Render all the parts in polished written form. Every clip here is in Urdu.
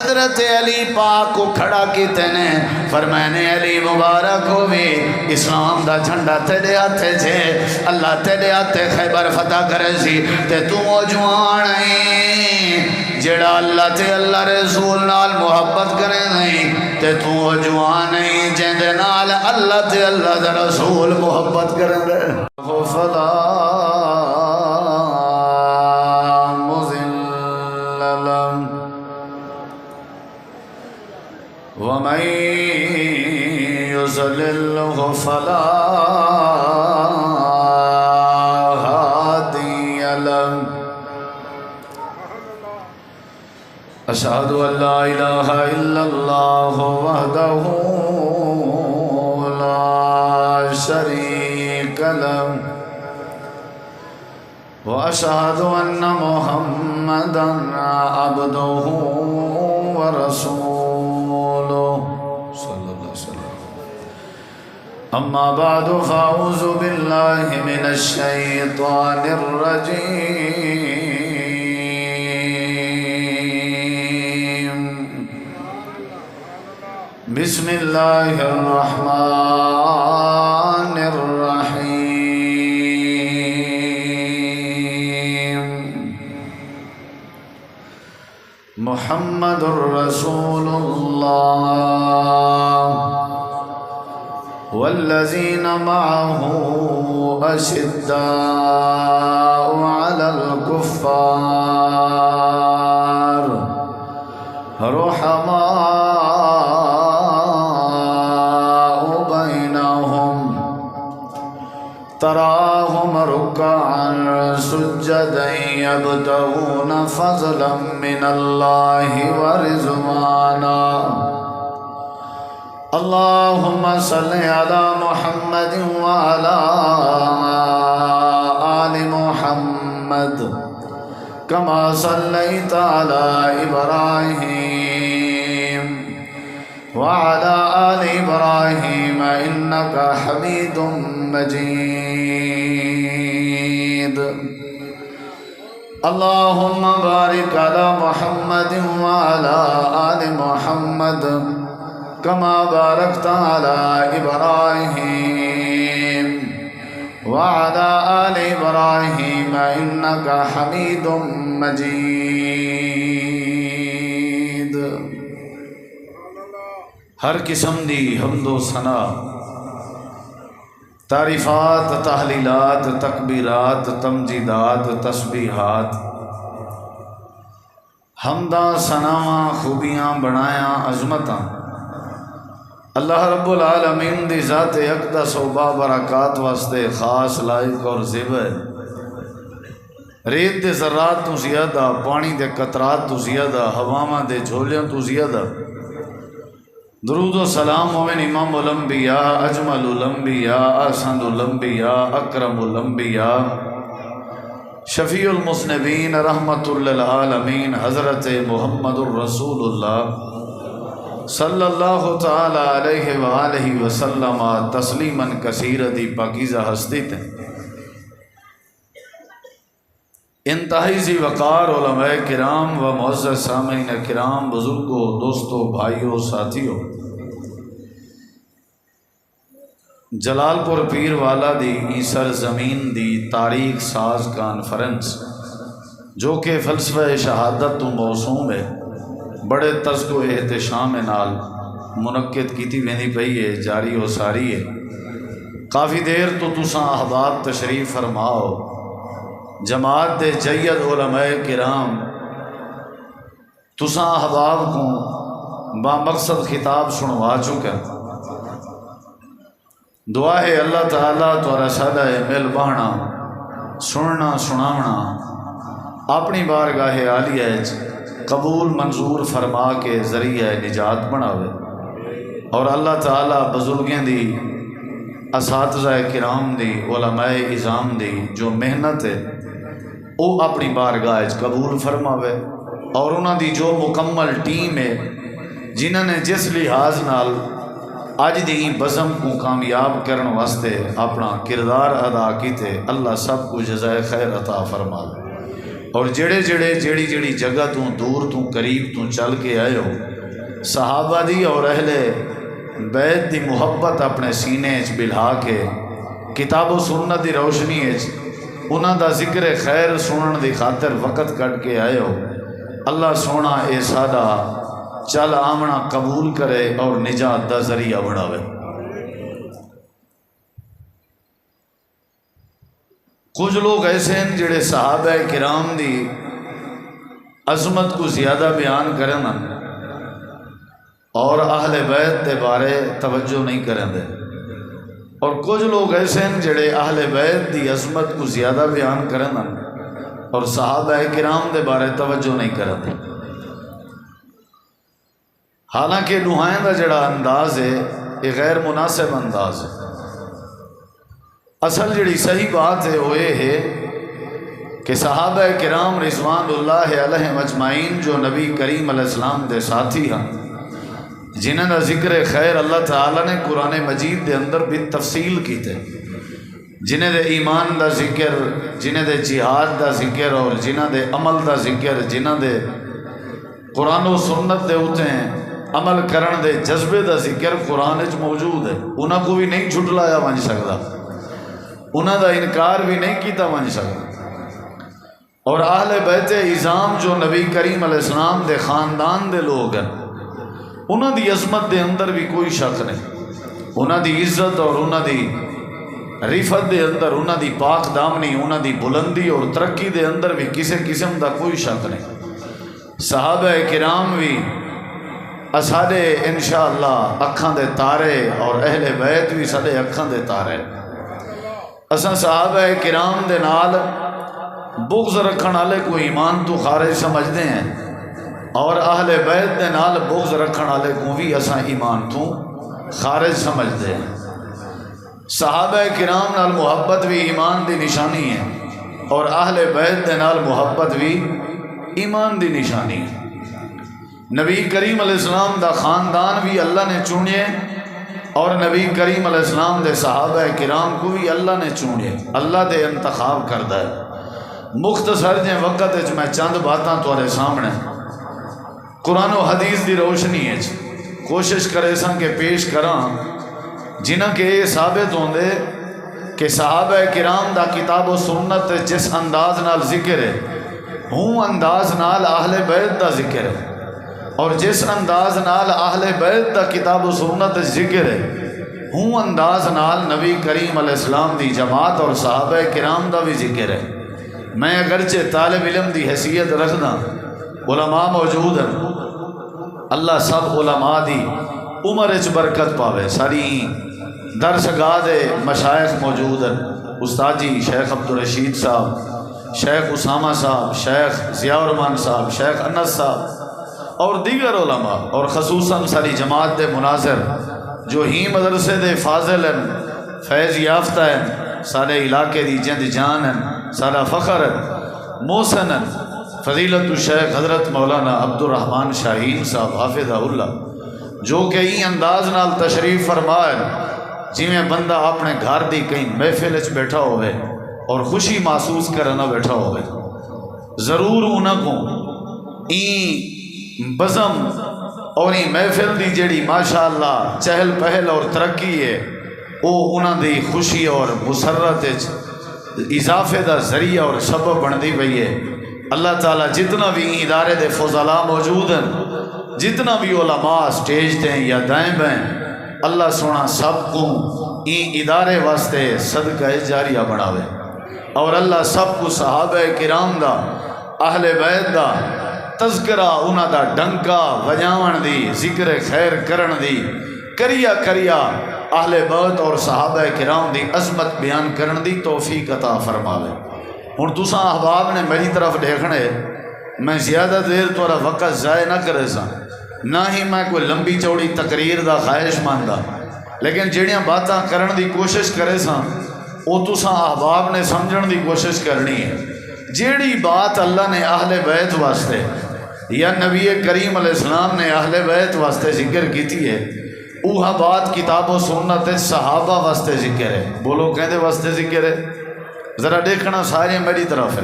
حضرت علی پاک کو کھڑا کیتے نے فرمائے نے علی مبارک ہوئے اسلام دا جھنڈا تیرے ہاتھے چھے اللہ تیرے ہاتھے خیبر فتح کرے سی تے تو جوان ہیں جڑا اللہ تے اللہ رسول نال محبت کرے نہیں تے تو جوان ہیں جندے نال اللہ تے اللہ دا رسول محبت کرے دے فلا ومن يضلله فلا هادي له أشهد أن لا إله إلا الله وحده لا شريك له وأشهد أن محمدا عبده ورسوله صلى الله عليه وسلم أما بعد فأعوذ بالله من الشيطان الرجيم بسم الله الرحمن الرحيم محمد رسول الله والذين معه أشداء على الكفار رحماء بينهم تراهم ركعا سجدا يبتغون فضلا من الله ورضوانا اللهم صل على محمد وعلى آل محمد كما صليت على إبراهيم وعلى آل إبراهيم إنك حميد مجيد اللهم بارك على محمد وعلى آل محمد كما باركت على إبراهيم وعلى آل إبراهيم إنك حميد مجيد ہر قسم دی حمد و ثنا تعریفات تحلیلات تکبیرات تمجیدات تسبیحات حمداں ثناواں خوبیاں بڑایاں عظمتاں اللہ رب العالمین دی ذات اقدس و بابرکات واسطے خاص لائق اور زیبہ ہے ریت دے ذرات تو زیادہ پانی دے قطرات تو زیادہ ہواواں دے جھولیاں تو زیادہ درود و سلام مومن امام الانبیاء اجمل الانبیاء احسن الانبیاء اکرم الانبیاء شفیع المذنبین رحمت للعالمین حضرت محمد الرسول اللہ صلی اللہ تعالی علیہ وآلہ وسلم تسلیما کثیرا دی پاکیزہ ہستی تھے انتہائی ذی وقار علماء کرام و معزز سامعین کرام بزرگوں دوستوں بھائیوں ساتھیوں جلال پور پیر والا دی ایسر زمین دی تاریخ ساز کانفرنس جو کہ فلسفہ شہادت تو موسوم ہے بڑے تذک و احتشام نال منعقد کیتی ویندی پئی ہے جاری و ساری ہے کافی دیر تو تساں احباب تشریف فرماؤ جماعت دے جید علماء کرام تساں احباب کو بامقصد خطاب سنوا چکا دعا ہے اللہ تعالیٰ تو رسالہ مل بہنا سننا سناونا اپنی بارگاہ عالیہ قبول منظور فرما کے ذریعہ نجات بناوے اور اللہ تعالیٰ بزرگیں دی اساتذہ کرام دی علماء اعظام دی جو محنت ہے وہ اپنی بارگاہ قبول فرماوے اور انہاں دی جو مکمل ٹیم ہے جنہوں نے جس لحاظ نال اج دی بزم کو کامیاب کرن واسطے اپنا کردار ادا کیتے اللہ سب کو جزائے خیر عطا فرما اور جڑے جیڑی جگہ تو دور تو قریب تو چل کے آئے ہو، صحابہ دی اور اہل بیت دی محبت اپنے سینے بلھا کے کتاب و سنت دی روشنی انہاں دا ذکر خیر سنن دی خاطر وقت کٹ کے آئے ہو، اللہ سونا اے ساڈا چل آمنا قبول کرے اور نجات دا ذریعہ بناوے۔ کچھ لوگ ایسے ہیں جڑے صحابہ کرام دی عظمت کو زیادہ بیان کریں اور اہل بیت دے بارے توجہ نہیں کریں دے، اور کچھ لوگ ایسے ہیں جڑے اہل بیت دی عظمت کو زیادہ بیان کریں اور صحابہ کرام دے بارے توجہ نہیں کریں دے۔ حالانکہ نہائیں دا جڑا انداز ہے یہ غیر مناسب انداز ہے۔ اصل جڑی صحیح بات ہے وہ یہ ہے کہ صحابہ کرام رضوان اللہ علیہ مجمعین جو نبی کریم علیہ السلام دے ساتھی ہیں، جنہاں دا ذکر خیر اللہ تعالیٰ نے قرآن مجید دے اندر بھی تفصیل کیتے، جنہیں دے ایمان دا ذکر، جنہیں دے جہاد دا ذکر اور جنہاں دے عمل دا ذکر، جنہاں دے قرآن و سنت دے ہوتے ہیں عمل کرن دے جذبے دا ذکر قرآن وچ موجود ہے، انہاں کو بھی نہیں جھٹلایا ون سکتا، انہاں دا انکار بھی نہیں کیتا ون سکتا۔ اور اہل بیت اعظام جو نبی کریم علیہ السلام دے خاندان دے لوگ ہیں، انہاں دی عظمت دے اندر بھی کوئی شک نہیں، انہاں دی عزت اور انہاں دی رفت دے اندر، انہاں دی پاک دامنی، انہاں دی بلندی اور ترقی دے اندر بھی کسی قسم دا کوئی شک نہیں۔ صحابہ کرام بھی ساڈے انشاءاللہ اکھاں دے تارے اور اہل بیت بھی ساڈے اکھاں دے تارے۔ اساں صحابہ کرام دے نال بغض رکھن والے کو ایمان تو خارج سمجھتے ہیں، اور اہل بیت دے نال بغض رکھن والے کو بھی اساں ایمان تو خارج سمجھتے ہیں۔ صحابہ کرام نال محبت بھی ایمان دی نشانی ہے، اور اہل بیت دے نال محبت بھی ایمان دی نشانی ہے۔ نبی کریم علیہ السلام دا خاندان بھی اللہ نے چنے، اور نبی کریم علیہ السلام دے صحابہ کرام کو بھی اللہ نے چنے، اللہ دے انتخاب کردہ ہے۔ مختصر جے وقت وچ میں چند باتاں تواڈے سامنے قرآن و حدیث دی روشنی ہے کوشش کرے ساں کہ پیش کراں، جنہاں کے یہ ثابت ہوندے کہ صحابہ کرام دا کتاب و سنت جس انداز نال ذکر ہے ہوں انداز نال اہل بیت دا ذکر ہے، اور جس انداز نال اہل بیت دا کتاب و سنت ذکر ہے ہوں انداز نال نبی کریم علیہ السلام دی جماعت اور صحابہ کرام دا بھی ذکر ہے۔ میں اگرچہ طالب علم دی حیثیت رکھدا، علماء موجود ہیں، اللہ سب علماء دی عمر اچ برکت پاوے، ساری درس گاہ دے مشائخ موجود ہیں، استاد جی شیخ عبدالرشید صاحب، شیخ اسامہ صاحب، شیخ ضیاء الرحمن صاحب، شیخ انس صاحب اور دیگر علماء، اور خصوصاً ساری جماعت دے مناظر جو ہی مدرسے دے فاضل ہیں، فیض یافتہ ہیں، سارے علاقے دی جند جان ہیں، سارا فخر ہے، محسن ہیں، فضیلت الشیخ حضرت مولانا عبد الرحمن شاہین صاحب حافظہ اللہ، جو کہ ہی انداز نال تشریف فرمائے جی میں بندہ اپنے گھر دی کہیں محفل وچ بیٹھا ہوئے اور خوشی محسوس کرنا بیٹھا ہوئے، ضرور انہاں کو این بزم اور این محفل دی جڑی ماشاءاللہ چہل پہل اور ترقی ہے وہ انہاں دی خوشی اور مسرت اضافے دا ذریعہ اور سبب بندی پئی ہے۔ اللہ تعالیٰ جتنا بھی ادارے دے فضلاء موجود ہیں، جتنا بھی علماء سٹیج تے ہیں یا دائیں بائیں، اللہ سونا سب کو این ادارے واسطے صدقہ جاریہ بناوے، اور اللہ سب کو صحابہ کرام دا اہل بیت دا تذکرہ انہاں دا ڈنکا وجاون دی ذکر خیر کرن دی کریا اہل بیت اور صحابہ کرام دی عظمت بیان کرن دی توفیق عطا فرماوے۔ ہن تساں احباب نے میری طرف دیکھنے، میں زیادہ دیر تھوڑا وقت ضائع نہ کرے سا، نہ ہی میں کوئی لمبی چوڑی تقریر دا خواہش ماندا، لیکن جڑیاں باتاں کرن دی کوشش کرے سا وہ تساں احباب نے سمجھن دی کوشش کرنی ہے۔ جیڑی بات اللہ نے اہل بیت واسطے یا نبی کریم علیہ السلام نے اہل بیت واسطے ذکر کیتی ہے، اوہا بات کتاب و سنت صحابہ واسطے ذکر ہے۔ بولو کہندے واسطے ذکر ہے؟ ذرا دیکھنا سارے میری طرف ہے،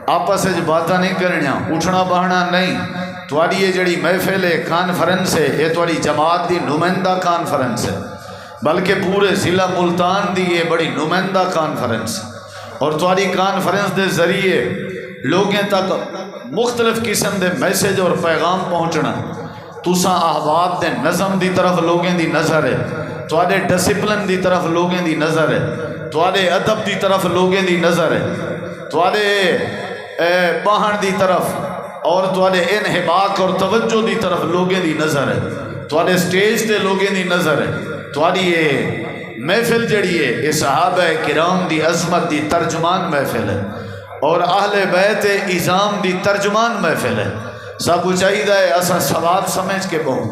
آپس باتاں نہیں کرنیاں، اٹھنا بہنا نہیں. تھوڑی یہ جڑی محفل ہے کانفرنس ہے یہ تھوڑی جماعت دی نمائندہ کانفرنس ہے، بلکہ پورے ضلع ملتان دی یہ بڑی نمائندہ کانفرنس. اور تھوڑی کانفرنس دے ذریعے لوگیں تک مختلف قسم دے میسیج اور پیغام پہنچنا. تساں احباب دے نظم دی طرف لوگیں دی نظر ہے، تھوڑے ڈسپلن دی طرف لوگیں دی نظر ہے، تھوڑے ادب دی طرف لوگیں دی نظر ہے، تھوڑے باہن دی طرف اور تھوڑے انحباق اور توجہ دی طرف لوگیں دی نظر ہے، تھوڑے سٹیج تے لوگیں دی نظر ہے. تھوڑی یہ محفل جڑی ہے یہ صحابہ کرام دی عظمت دی ترجمان محفل ہے اور اہل بیت اعظام دی ترجمان محفل ہے. سب چاہیے اساں ثواب سمجھ کے بہوں،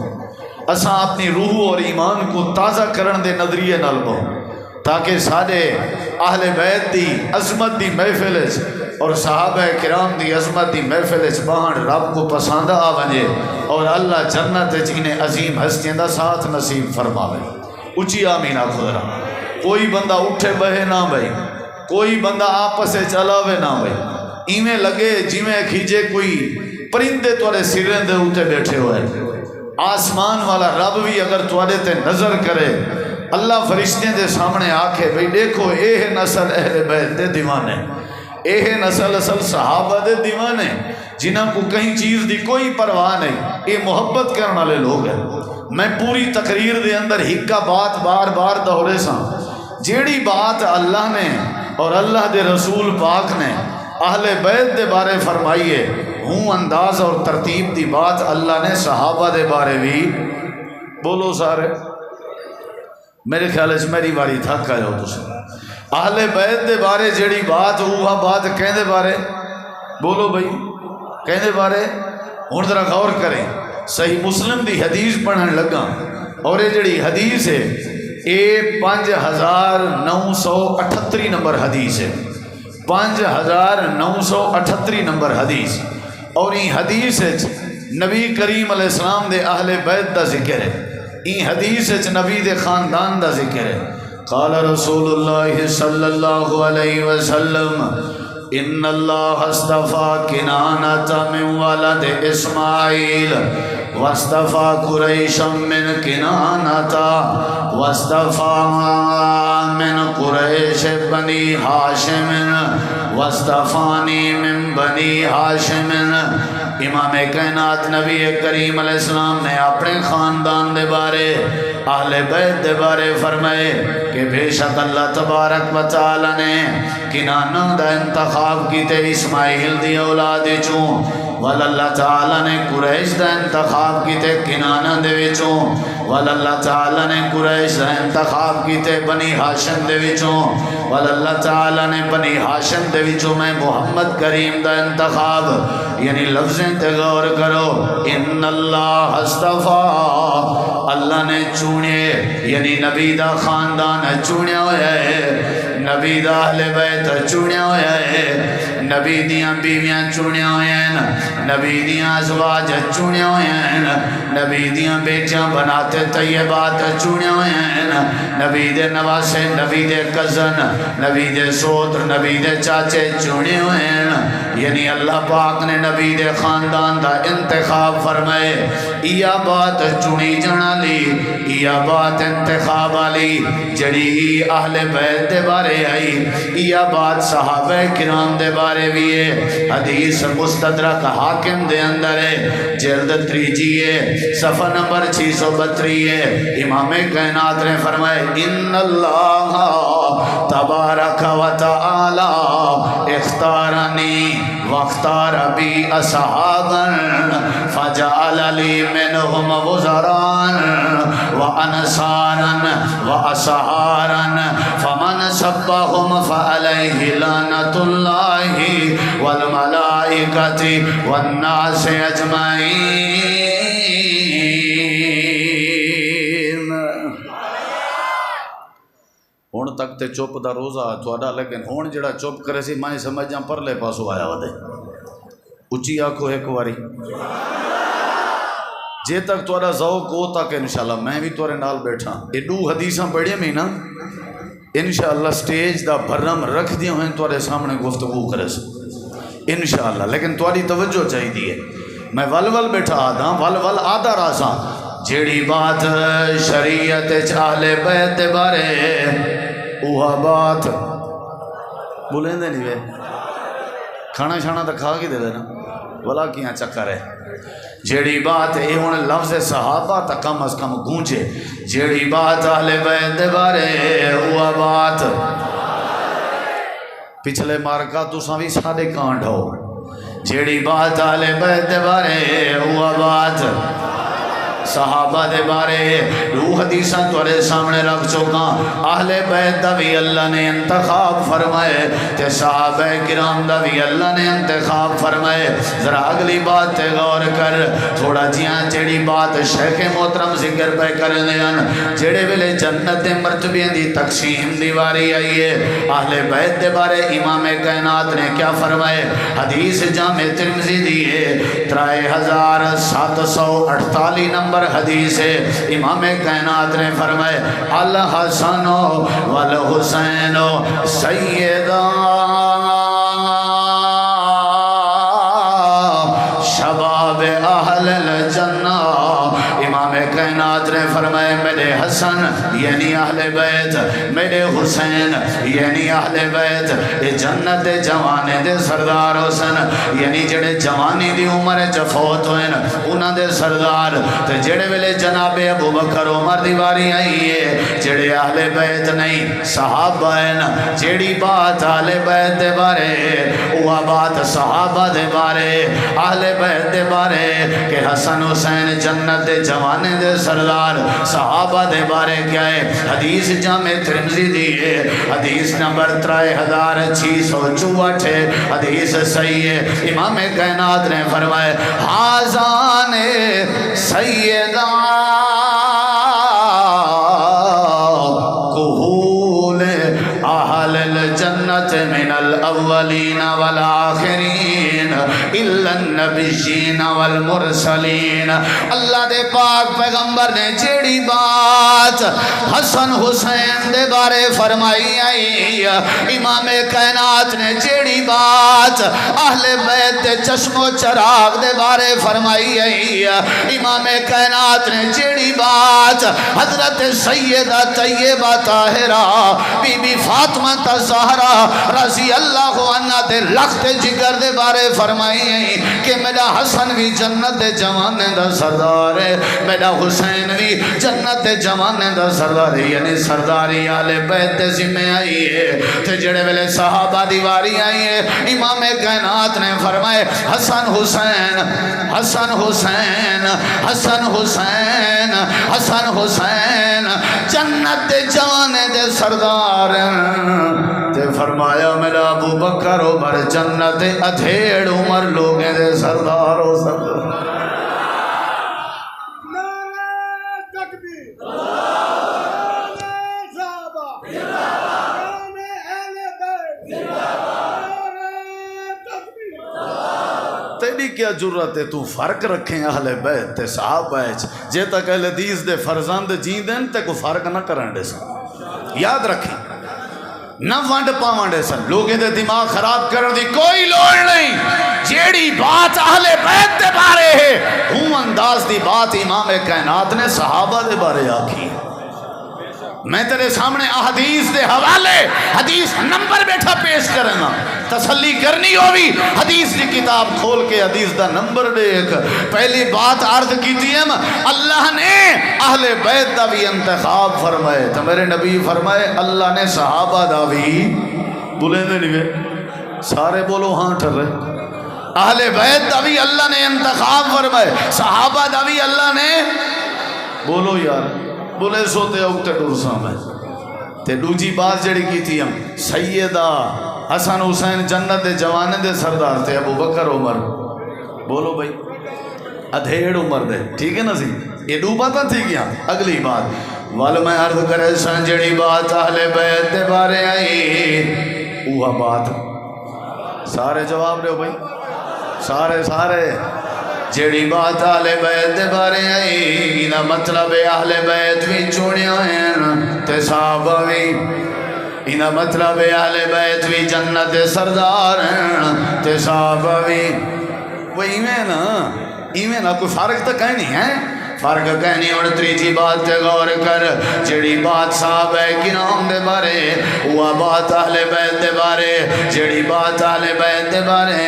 اساں اپنی روح اور ایمان کو تازہ کرن دے نظریے نال بہوں، تاکہ سارے اہل بیت دی عظمت دی محفل اور صحابہ کرام دی عظمت دی محفل باہن رب کو پسند آ ونجے اور اللہ جنت انہیں عظیم ہستیاں دا ساتھ نصیب فرماوے. اچھی آمین آکھو ذرا. کوئی بندہ اٹھے بہے نہ بھائی، کوئی بندہ آپس سے چلاوے نہ بھائی، ایویں لگے جویں کھیجے کوئی پرندے تھوڑے سریں دے اوتے بیٹھے ہوئے. آسمان والا رب بھی اگر تھوڑے تے نظر کرے، اللہ فرشتے دے سامنے آکھے بھئی دیکھو اے نسل اہل بیت دے دیوانے، اے نسل اصل صحابہ دے دیوانے جنہاں کو کہیں چیز دی کوئی پرواہ نہیں، اے محبت کرنے والے لوگ ہیں. میں پوری تقریر دے اندر ہکا بات بار بار دہرے ساں، جیڑی بات اللہ نے اور اللہ دے رسول پاک نے اہل بیت دے بارے فرمائیے، ہوں انداز اور ترتیب دی بات اللہ نے صحابہ دے بارے بھی. بولو سارے، میرے خیال ہے میری باری تھک آئے ہو تسے. اہل بیت دے بارے جیڑی بات وہ بات کہیں دے بارے، بولو بھائی کہیں دے بارے. ہوں ذرا غور کریں، صحیح مسلم دی حدیث پڑھنے لگا اور یہ جڑی حدیث ہے یہ 5938 نمبر حدیث ہے، 5938 نمبر حدیث. اور یہ حدیث نبی کریم علیہ السلام دے اہل بیت دا ذکر ہے، یہ حدیث نبی دے خاندان دا ذکر ہے. قال رسول اللہ صلی اللہ علیہ وسلم ان اللہ اصطفى کنانۃ من ولد اسماعیل واصطفى قریشا من کنانۃ واصطفى من قریش بنی ہاشم واصطفانی من بنی ہاشم. امام کائنات نبی کریم علیہ السلام نے اپنے خاندان دے بارے اہل بیت دے بارے فرمائے کہ بے شک اللہ تبارک و تعالی نے کنانہ دا انتخاب کیتے اسماعیل دی اولاد چوں، وال اللہ تعالی نے قریش دا انتخاب کیتے کنانہ دے وچوں، وال اللہ تعالی نے قریش دا انتخاب کیتے بنی ہاشم دے وچوں، وال اللہ تعالی نے بنی ہاشم دے وچوں میں محمد کریم دا انتخاب. یعنی لفظیں تے غور کرو، ان اللہ اصطفیٰ، اللہ نے چونے، یعنی نبی دا خاندان چونیا ہویا ہے، نبی دا اہل بیت چونیا ہویا ہے، نبی دیاں بیویاں چونیا ہویا ہیں، نبی دیاں ازواج چونیا ہویا ہیں، نبی دیاں بیٹیاں بناتے طیبات چونیا ہویا ہیں، نبی دے نواسے، نبی دے کزن، نبی دے سوتر، نبی دے چاچے چونے ہوئے ہیں. یعنی اللہ پاک نے نبی دے خاندان دا انتخاب فرمائے. یا بات چنی جنا لی، یا بات انتخاب آلی جڑی اہل بیت دے بارے آئی، یا بات صحابہ کرام دے بارے بھی ہے. حدیث مستدرک حاکم دے اندر ہے، جلد 3 ہے، صفحہ نمبر 632 ہے. امام کائنات نے فرمائے ان اللہ تبارک و تعالی اختارنی واختار بی اصحابا فجعل لی منہم وزران وانصارا واصحارا فمن سبهم فعلیہ لعنت اللہ والملائکۃ والناس اجمعین. ہون تک تے چپ دا روزہ تھوڑا، لیکن ہون جڑا چپ کرے سی میں سمجھاں پرلے پاسو آیا ودے. اچھی آنکھو ایک واری جے تک تھوڑا ذوق ہو تک انشاءاللہ میں بھی تھوڑے نال بیٹھا. یہ 2 حدیثاں پڑھیے میں نا انشاءاللہ سٹیج دا بھرم رکھ دیا ہوئے تھوڑے سامنے گفتگو کرے سے. انشاءاللہ. لیکن تھوڑی توجہ چاہیے. میں ول ول بیٹھا آدھا ول ول آدھا راسا جیڑی بات شریعت اہل بیت دے بارے اوہ بات بولیں دے نہیں وے کھانا شانا تو کھا کے دے دینا بلا کیا چکر ہے. جیڑی بات اے ہوں لفظ صحابہ تا کم از کم گونجے جیڑی بات اہل بیت دے بارے اوہ بات. پچھلے مارکا تساں بھی سارے کانڈ ہو. جیڑی بات اہل بیت دے بارے اوہ بات صحابہ دے بارے روح حدیثاں تورے سامنے رکھ چکا. اہل بیت دا بھی اللہ نے انتخاب فرمائے تے صحابہ کرام دا بھی اللہ نے انتخاب فرمائے. ذرا اگلی بات تے غور کر تھوڑا جیاں جیڑی بات شیخ محترم ذکر پہ کرنے ہیں جیڑے ویلے جنت مرتبے دی تقسیم دی واری آئی ہے اہل بیت دے بارے امام کائنات نے کیا فرمائے. حدیث جامع ترمذی دی ہے 3748 نمبر حدیث ہے. امام کائنات نے فرمائے الحسن والحسین سیدہ شباب اہل الجنہ. امام کائنات نے فرمائے میرے حسن یعنی اہل بیت میرے حسین یعنی اہل بیت یہ جنت جوانے دے سردار حسن یعنی جڑے جوانی دی عمر فوت ہوئے انہاں دے سردار تے جڑے ویلے جناب ابو بکر عمر دی واری آئی ہے جڑے اہل بیت نہیں صحابہ ہیں. جیڑی بات اہل بیت دے بارے وہ بات صحابہ دے بارے اہل بیت دے بارے کہ حسن حسین جنت دے جوانے دے سردار صحابہ دے بارے کیا ہے. حدیث جامع ترمذی دی ہے حدیث نمبر 3664 حدیث صحیح ہے. امام کائنات نے فرمائے حاضان سیدہ قہول اہل الجنت من الاولین والآخرین الا النبیین والمرسلین. اللہ دے پاک پیغمبر نے جیڑی بات حسن حسین دے بارے فرمائی آئی امام کائنات نے جیڑی بات اہل بیت دے چشم و چراغ دے بارے فرمائی آئی امام کائنات نے جیڑی بات حضرت سیدہ طیبہ طاہرہ بی بی فاطمہ زہرا رضی اللہ عنہ دے لخت جگر دے بارے فرمائی آئی کہ میرا حسن بھی جنت دے جوانے دا سردار ہے میرا حسین بھی جنت دے جوانے دا سردار ہے یعنی سرداری آل بیت دے ذمہ آئی ہے. تے جڑے ویلے صحابہ دیواری آئی ہے امام کائنات نے فرمائے حسن حسین حسن حسین حسن حسین حسن حسین جنت دے جوانے دے سردار تے فرمایا میرا ابو بکر عمر جنت ادھیڑ عمر لوگیں دے سردار ہو سکتا. تیری کیا جرت ہے تو فرق رکھیں اہل بیت تے صحابہ جے تک اہل حدیث دے فرزند جیندن تے کو فرق نہ کرن دے سن. یاد رکھیں نہ ونڈ پاونڈے سن لوگیں دے دماغ خراب کرن دی کوئی لوڑ نہیں. جیڑی بات اہل بیت دے بارے ہے ہوں انداز دی بات امام کائنات نے صحابہ دے بارے آکھی. میں تیرے سامنے احادیث دے حوالے حدیث نمبر بیٹھا پیش کرنا تسلی کرنی ہوئی حدیث دی کتاب کھول کے حدیث دا نمبر دیکھ. پہلی بات عرض کیتی ہے اللہ نے اہل بیت دا بھی انتخاب فرمائے تو میرے نبی فرمائے اللہ نے صحابہ دا بھی بولیں دے نہیں سارے بولو ہاں ٹھر رہے اہل بیت دا بھی اللہ نے انتخاب فرمائے صحابہ دا بھی اللہ نے بولو یار بولے سوتے اکتے ڈرساں میں تے دوجی بات جڑی کی تھی ہم سیدہ حسن حسین جنت دے جوانے دے سردار تھے ابو بکر عمر بولو بھائی ادھیڑ عمر دے ٹھیک ہے نا سی یہ دو باتاں تھی کیا. اگلی بات وال میں عرض کرے سن جڑی بات اہل بیت دے بارے آئی وہ بات سارے جواب دے بھائی سارے جیڑی بات اہل بیت دے بارے آئی نا مطلب اہل بیت بھی چوڑیاں ہیں تے صحابہ بھی انہا مطلب اہل بیت بھی جنت سردار ہیں تے صحابہ بھی وہ ایمیں نا کوئی فرق تو کہیں نہیں ہے فرق کہنی اور تریجی بات تے غور کر جڑی بات صحابہ کرام دے بارے وہ بات اہل بیت دے بارے جڑی بات اہل بیت دے بارے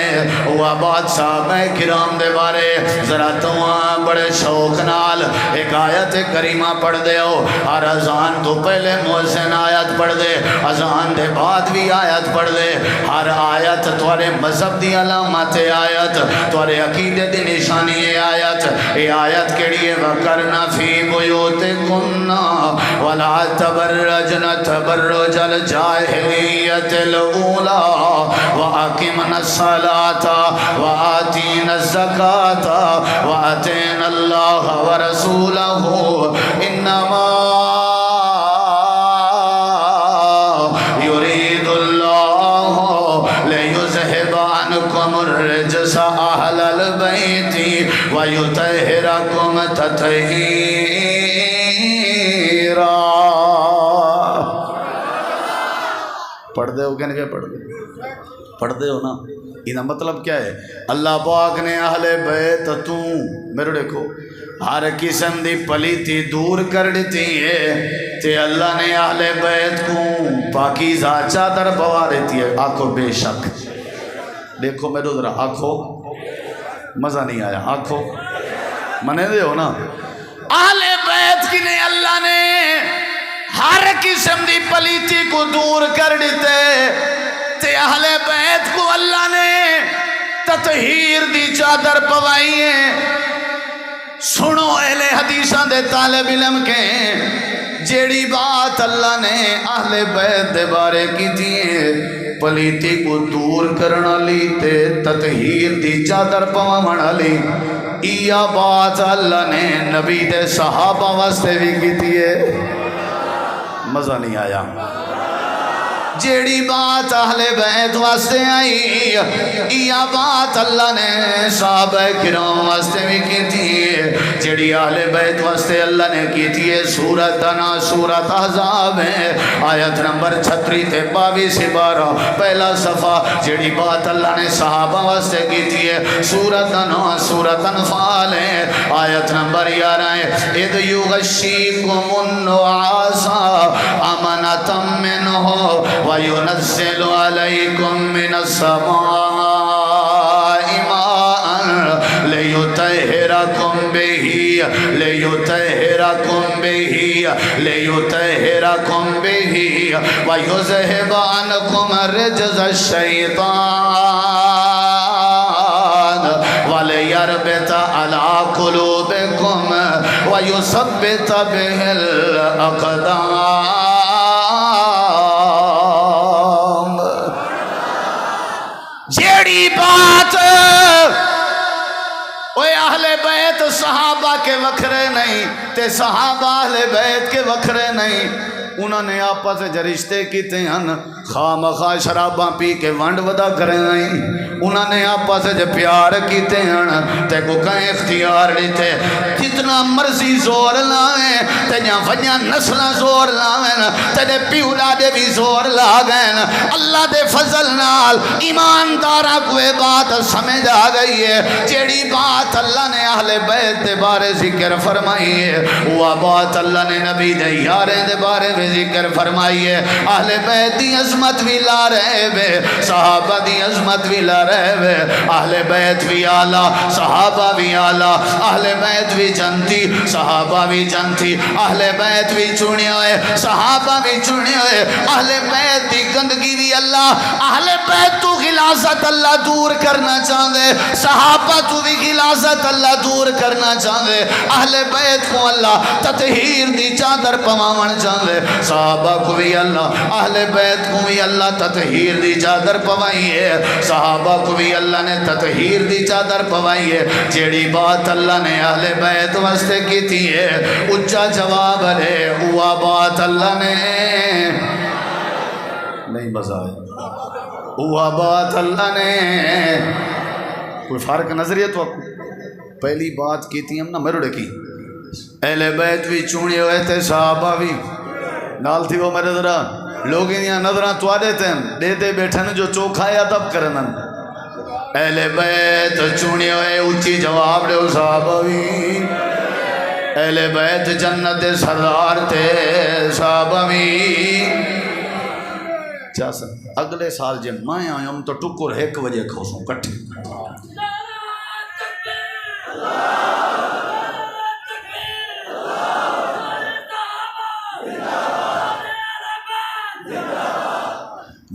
وہ بات صحابہ کرام دے بارے ذرا تمہاں بڑے شوق نال ایک آیت کریمہ پڑھ دے ہو ہر اذان تو پہلے محسن آیت پڑھ دے اذان دے بعد بھی آیت پڑھ دے ہر آیت توارے مذہب دی علامت آیت توارے عقیدے دی نشانی آیت اے آیت کیڑی ہے وَقَرْنَ فِي بُيُوتِكُنَّ وَلَا تَبَرَّجْنَ تَبَرُّجَ الْجَاهِلِيَّةِ الْأُولَى وَأَقِمْنَا الصَّلَاةَ وَآتِينَا الزَّكَاةَ وَأَطِعْنَا اللَّهَ وَرَسُولَهُ إِنَّمَا يُرِيدُ اللَّهُ لِيُذْهِبَ عَنْكُمُ الرِّجْسَ أَهْلَ الْبَيْتِ وَيُطَهِّرَكُمْ تَطْهِيرًا پڑھ دے ہو کہ نہیں پڑھ دے پڑھ دے ہو نا یہ مطلب کیا ہے اللہ پاک نے اہل بیت تو میرے دیکھو ہر قسم دی پلیتی دور کر دیتی ہے تے اللہ نے اہل بیت کو پاکیزہ چادر پوا دیتی ہے آنکھو بے شک دیکھو میرے ذرا آنکھو مزہ نہیں آیا آنکھو منے دے ہو نا اہل بیت کی نے اللہ نے ہر قسم دی پلیتی کو دور کر دیتے تے اہل بیت کو اللہ نے تطہیر دی چادر پوائی ہے سنو اہل حدیثاں دے طالب علم کے جیڑی بات اللہ نے اہل بیت دے بارے کی دیئے پلیتی کو دور کرنا لی تے تطہیر دی چادر پوانا لی یہ بات اللہ نے نبی دے صحابہ واسطے بھی کی دیئے مزہ نہیں آیا جیڑی بات اہل بیت واسطے آئی یہ بات اللہ نے صحابہ کرام واسطے بھی کی تھی جیڑی اہل بیت واسطے اللہ نے کی تھی سورت انا سورت احزاب ہے آیت نمبر 36 تے 22 سے 12 پہلا صفحہ جیڑی بات اللہ نے صحابہ واسطے کی تھی سورت انا سورت انفال ہے آیت نمبر 11 ہے اذ یغشیکم النعاسا امنتا منہ وَيُنَزِّلُ عَلَيْكُم مِّنَ السَّمَاءِ مَاءً لِيُطَهِّرَكُم بِهِ وَيُذْهِبَ عَنكُمْ رِجْزَ الشَّيْطَانِ وَلِيَرْبِطَ عَلَىٰ قُلُوبِكُمْ وَيُثَبِّتَ بِهِ الْأَقْدَامَ جیڑی بات اوے اہل بیت صحابہ کے وکھرے نہیں تے صحابہ اہل بیت کے وکھرے نہیں انہوں نے آپس سے رشتے کیتے ہیں خواہ مخواہ شراباں پی کے ونڈ ودا کریں نہیں انہوں نے آپس سے پیار کیتے ہیں تے کو کہیں اختیار لیتے جتنا مرضی زور لائیں تے جہاں فجاں نسلہ زور لائیں تے دے پیولا دے بھی زور لاغیں اللہ دے فضل نال ایماندارہ کوئی بات سمجھ آ گئی ہے جیڑی بات اللہ نے اہل بیت دے بارے ذکر فرمائی ہے وہ بات اللہ نے نبی دے یاریں دے بارے میں ذکر فرمائی ہے اہل بیت دی عظمت بھی لا رہے وے صحابہ دی عظمت بھی لا رہے وے اہل بیت بھی آلہ صحابہ بھی آلہ اہل بیت بھی جنتی صحابہ بھی جنتی اہل بیت بھی چنے ہوئے صحابہ بھی چنے ہوئے اہل بیت دی گندگی بھی اللہ اہل بیت تو غلاظت اللہ دور کرنا چاہتے صحابہ تو بھی غلاظت اللہ دور کرنا چاہتے اہل بیت کو اللہ تطہیر دی چادر پواون چاہتے صحابہ کو بھی اللہ اہل بیت کو بھی اللہ تطہیر دی چادر پوائی ہے صحابہ کو بھی اللہ نے تطہیر دی چادر پوائی ہے جیڑی بات اللہ نے اہل بیت واسطے کی تھی ہے اچھا جواب ہے وہ بات اللہ نے نہیں بزائے وہ بات اللہ نے کوئی فرق نظریت تو پہلی بات کی تھی ہم نا میرے کی اہل بیت بھی چونے ہوئے تھے صحابہ بھی نال تھی وہ میرے ذرا لوگ انہاں نظراں تواڈے تن دے دے بیٹھن جو چوکھا ہے ادب کرنن اہل بیت چونے ہوئے اچھی جواب دے صحابوی اہل بیت جنت سردار تے صحابوی چاسن اگلے سال جے میں آئیم تو ٹکر 1 بجے کھوسوں کٹھی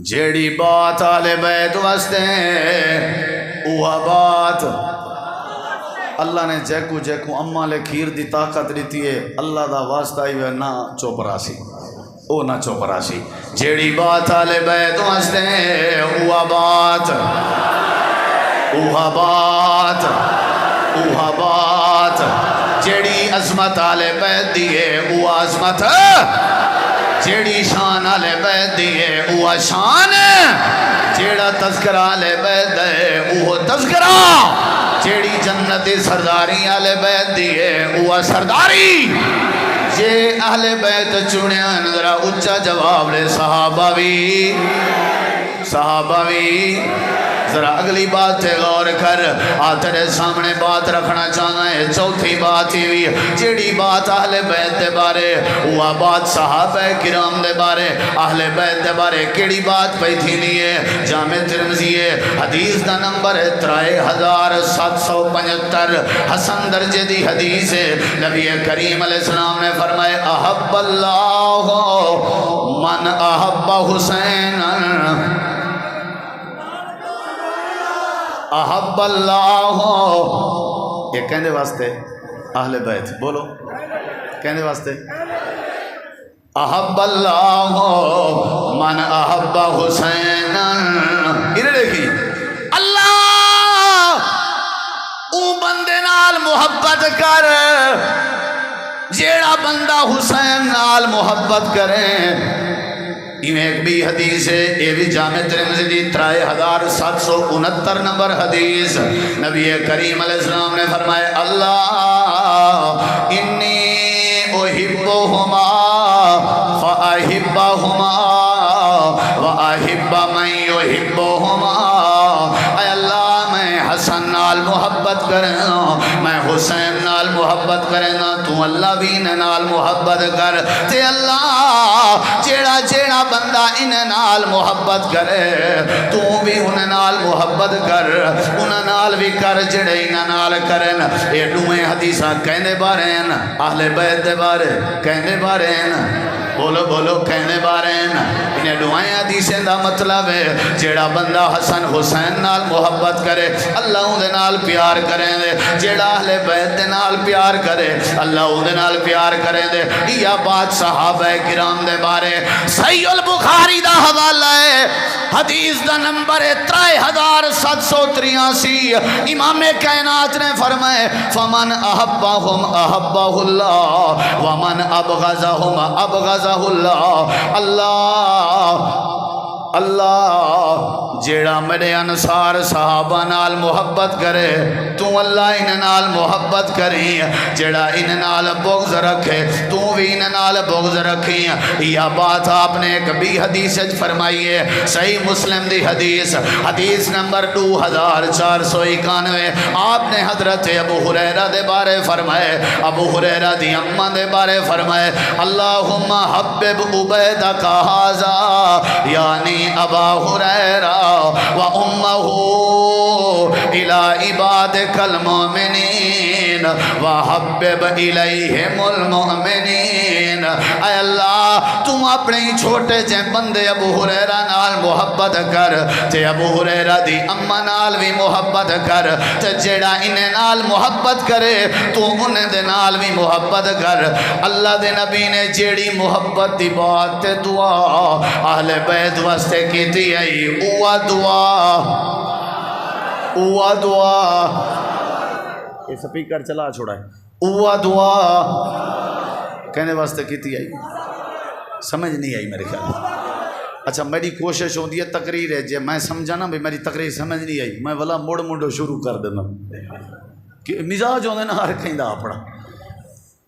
جیڑی بات آل بیت واسطے اوہ بات اللہ نے جیکو جیکو اماں لے کھیر دی طاقت دیتی ہے اللہ دا واسطہ ہی نہ چوپراسی او نہ چوپراسی جیڑی بات آل بیت واسطے اوہ بات اوہ بات اوہ بات جیڑی عظمت آل بیت دیئے اوہ عظمت جیڑی شان آلے بیت دیئے اوہ شان جیڑا تذکرہ آلے بیت دے اوہ تذکرہ جیڑی جنت سرداری آلے بیت دیئے اوہ سرداری جے اہل بیت چونے ذرا اچھا جواب لے صحاباوی ذرا اگلی بات تے غور کر تیرے سامنے بات رکھنا چاہنا ہے چوتھی بات ہی ہوئی جیڑی بات اہل بیت دے بارے وہ بات صحابہ کرام دے بارے اہل بیت دے بارے کیڑی بات پہ تھی نہیں ہے جامع ترمذی ہے حدیث دا نمبر ہے 3775 حسن درجے دی حدیث ہے نبی کریم علیہ السلام نے فرمائے احب اللہ من احب حسین احب اللہ یہ کہنے واسطے اہل بیت بولو کہنے واسطے احب اللہ من احب حسین انہیں دیکھی اللہ او بندے نال محبت کر جیڑا بندہ حسین نال محبت کرے ایک بھی حدیث ہے یہ بھی جامع ترمذی دی 3769 نمبر حدیث نبی کریم علیہ السلام نے فرمائے اللہ انی احبہما فاحبہما واحب من یحبہما اے اللہ میں حسن نال محبت کرنا میں حسین نال محبت کرنا تو اللہ بھی نال محبت کر تے اللہ جیڑا جیڑا بندہ ان نال محبت کرے تو بھی ان نال محبت کر ان نال بھی کر جڑے ان نال کرن اے دوئیں حدیثاں کہنے بارے ہیں اہل بیت دے بارے کہنے بارے ہیں بولو بولو کہنے بارے ہیں انہیں دعائیں حدیثیں دا مطلب ہے جیڑا بندہ حسن حسین نال محبت کرے اللہ ان دے نال پیار کریں دے جیڑا اہل بیت دے نال پیار کرے اللہ ان دے نال پیار کریں دے یہ بات صحابہ کرام دے بارے صحیح البخاری دا حوالہ ہے حدیث دا نمبر ہے 3783 امام کائنات نے فرمائے فمن احبہم احبہ اللہ ومن ابغضہم ابغضہ اللہ جیڑا میرے انصار صحابہ نال محبت کرے تو اللہ ان نال محبت کریں جیڑا ان نال بغض رکھے تو بھی ان نال بغض رکھیں یہ بات آپ نے کبھی حدیث فرمائی ہے صحیح مسلم دی حدیث نمبر 2491 آپ نے حضرت ابو ہریرہ دے بارے فرمائے ابو ہریرہ دی اماں دے بارے فرمائے اللہم حبب عبیدک ھذا یعنی ابا ہریرہ و امہ الی عبادک المؤمنین و حبب الیہم المؤمنین اے اللہ تم اپنے چھوٹے جے بندے ابو ہریرہ نال محبت کر تے ابو ہریرہ دی اماں نال بھی محبت کر تے جیڑا انہیں نال محبت کرے تو انہیں دے نال بھی محبت کر اللہ دے نبی نے جیڑی محبت دی بات تے دعا اہل بیت واسطے کی تھی اوہ دعا یہ سپیکر چلا چھوڑا ہے اوہ دعا کہنے واسطے کی تھی سمجھ نہیں آئی میرے خیال اچھا میری کوشش ہوتی ہے تقریر ہے جی میں سمجھا نا بھی میری تقریر سمجھ نہیں آئی میں والا مڑ مڑ شروع کر دینا کہ مزاج ہوندے نا ہر کہیں دا اپنا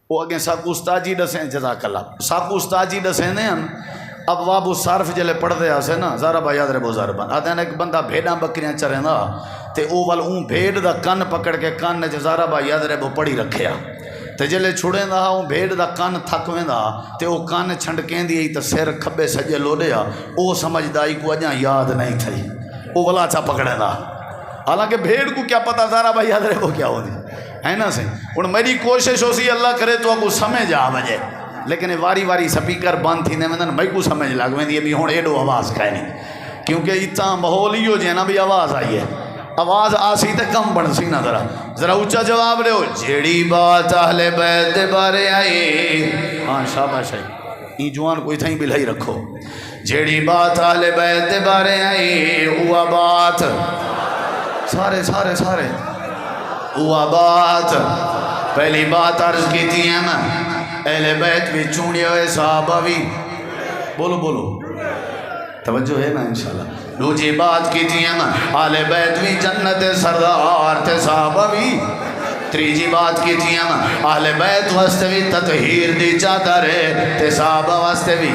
وہ اگیں ساکو استاد جی دسیں جزاک اللہ ساکو استاد جی دسیں دے ہم ابواب الصرف جلے پڑھتے آسے نا زارا با یاد رہے ضربن آتے ہیں ایک بندہ بھیڑاں بکریاں چریں دا تے او وال اون بھیڑ دا کن پکڑ کے کن نے زارا با یاد رہے پڑھی رکھیا تے جلے چھڑیں دا اون بھیڑ دا کن تھکویں دا تے او کن چھنڈکیں دی تے سر کھبے سجے لوڈیا او سمجھدائی کو اجاں یاد نہیں تھئی او ولا چا پکڑیں دا حالانکہ بھیڑ کو کیا پتہ زارا با یاد رہے وہ کیا ہو دی ہے نا سی ہن میری کوشش ہو سی اللہ کرے تو کو سمجھ آ وجے لیکن واری واری سپیکر بند تھی میں میں کو سمجھ لگ وی بھی ہوں ایڈو آواز کھائے نہیں کیونکہ اتنا ماحول ہی ہو جائے نا بھی آواز آئی ہے آواز آسی تے کم بن سی نا ذرا اچھا جواب لو جیڑی بات اہل بیت بارے آئی ہاں شاباش ہے ای جوان کوئی تھیں بلائی رکھو جیڑی بات اہل بیت بارے آئی ہوا بات سارے سارے سارے ہوا بات پہلی بات عرض کی تھی میں اہل بیت بھی چونڑے ہوئے صحابہ بھی بولو بولو توجہ ہے نا انشاءاللہ دوسری بات کی تھی ہم اہل بیت بھی جنت سردار تے صحابہ بھی تیسری بات کی تھی ہم اہل بیت واسطے بھی تطہیر دی چادر ہے تے صحابہ واسطے بھی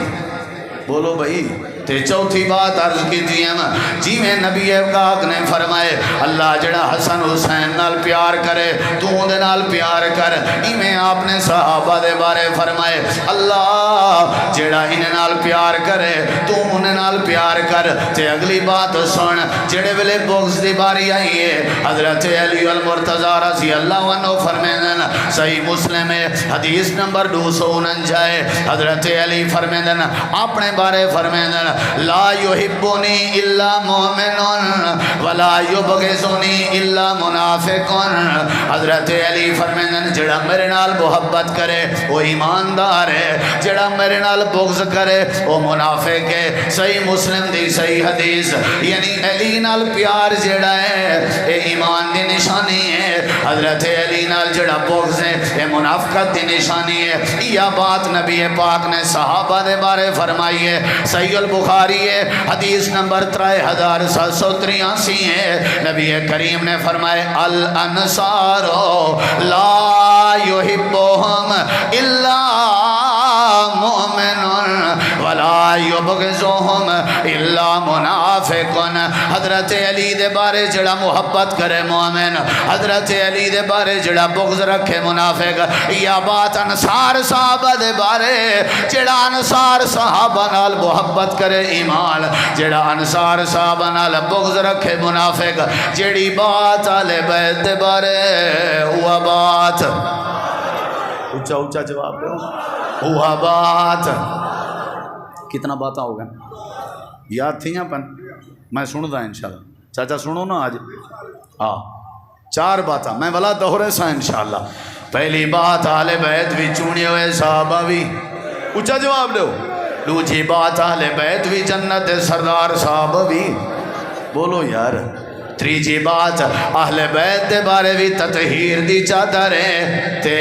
بولو بھائی تے چوتھی بات عرض کی تھی ہم جی میں نبی پاک نے فرمائے اللہ جڑا حسن حسین نال پیار کرے تو دے نال پیار کر میں آپ نے صحابہ دے بارے فرمائے اللہ جڑا انہیں نال پیار کرے تو انہیں نال پیار کر تے اگلی بات سن جڑے ویلے بغض دی باری آئی ہے حضرت علی المرتضی رضی اللہ عنہ فرمیندن صحیح مسلم ہے حدیث نمبر 249 حضرت علی فرمیندن اپنے بارے فرمیندن لا يحبني الا مؤمن ولا يبغضني الا منافق حضرت علی فرمیندن جڑا میرے نال محبت کرے وہ ایماندار ہے جڑا میرے نال بغض کرے وہ منافق ہے صحیح مسلم دی صحیح حدیث یعنی علی نال پیار جڑا ہے اے ایمان دی نشانی ہے حضرت علی نال جڑا بغض ہے اے منافقت دی نشانی ہے یہ بات نبی پاک نے صحابہ دے بارے فرمائی ہے صحیح البخاری ہے حدیث نمبر 3783 ہے نبی کریم نے فرمائے الانصار لا يحبهم الا مؤمن ولا يبغضهم الا منافق حضرت علی دے بارے جڑا محبت کرے مومن حضرت علی دے بارے جڑا بغض رکھے منافق یا بات انصار صحابہ دے بارے جڑا انصار صحابہ نال محبت کرے ایمان جڑا انصار صحابہ نال بغض رکھے منافق جڑی بات اہل بیت دے بارے ہوا بات اونچا اونچا جواب دو ہوا بات کتنا باتیں ہو گئے یاد تھیں پن میں سن دا انشاءاللہ چاچا سنو نا آج ہاں 4 باتیں میں بلا دوہرے سا انشاءاللہ پہلی بات اہل بیت بھی چونے ہوئے صحابہ بھی اونچا جواب دو دوسری بات اہل بیت بھی جنت سردار صحابہ بھی بولو یار تیسری بات اہل بیت دے بارے بھی تطہیر دی چادر ہے تے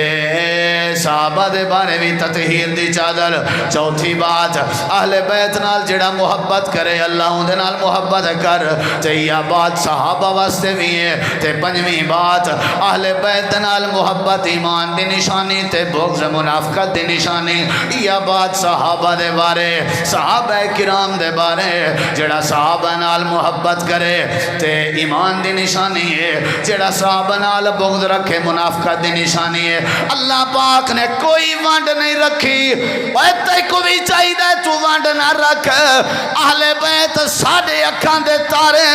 صحابہ دے بارے بھی تطہیر دی چادر چوتھی بات اہل بیت نال جڑا محبت کرے اللہ اون دے نال محبت کر تے یہ بات صحابہ واسطے بھی ہے تے پنجویں بات اہل بیت نال محبت ایمان دی نشانی تے بغض منافقت دی نشانی یہ بات صحابہ دے بارے صحابہ کرام دے بارے جڑا صحابہ نال محبت کرے تے ایمان دی نشانی ہے جڑا صحابہ نال بغض رکھے منافقت دی نشانی ہے اللہ پاک نے کوئی وانڈ نہیں رکھی تے کو بھی چاہیے تو وانڈ نہ رکھ اہل بیت ساڑھے اکھاں دے تارے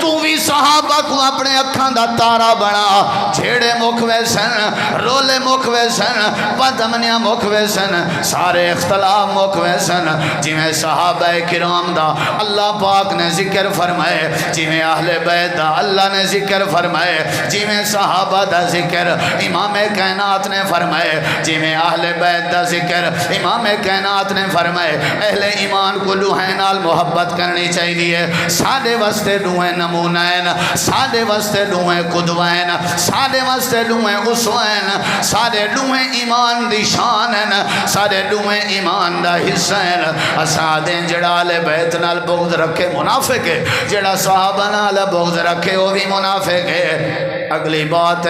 تو بھی صحابہ کو اپنے اکھاں دا تارا بنا جھیڑے مکھوے سن رولے مکھوے سن بدمنیاں مکھوے سن سارے اختلاف مکھوے سن جی میں صحابہ کرام دا اللہ پاک نے ذکر فرمائے جی میں اہل بیت دا اللہ نے ذکر فرمائے جی میں صحابہ دا ذکر امام کائنات نے فرمائے جی میں اہل بیت دا ذکر امام کائنات نے فرمائے اہل ایمان کو لوہیں نال محبت کرنی چاہیے سادے واسطے لوہیں نمونین سادے واسطے لوہیں قدوین سادے واسطے لوہیں اسوین سادے لوہیں ایمان دی شانن سادے لوہیں ایمان دا حصین اسادیں جڑا اہل بیت نال بغض رکھے منافق ہے جڑا صحابہ نال بغض بغض رکھے وہ بھی منافق ہے۔ اگلی بات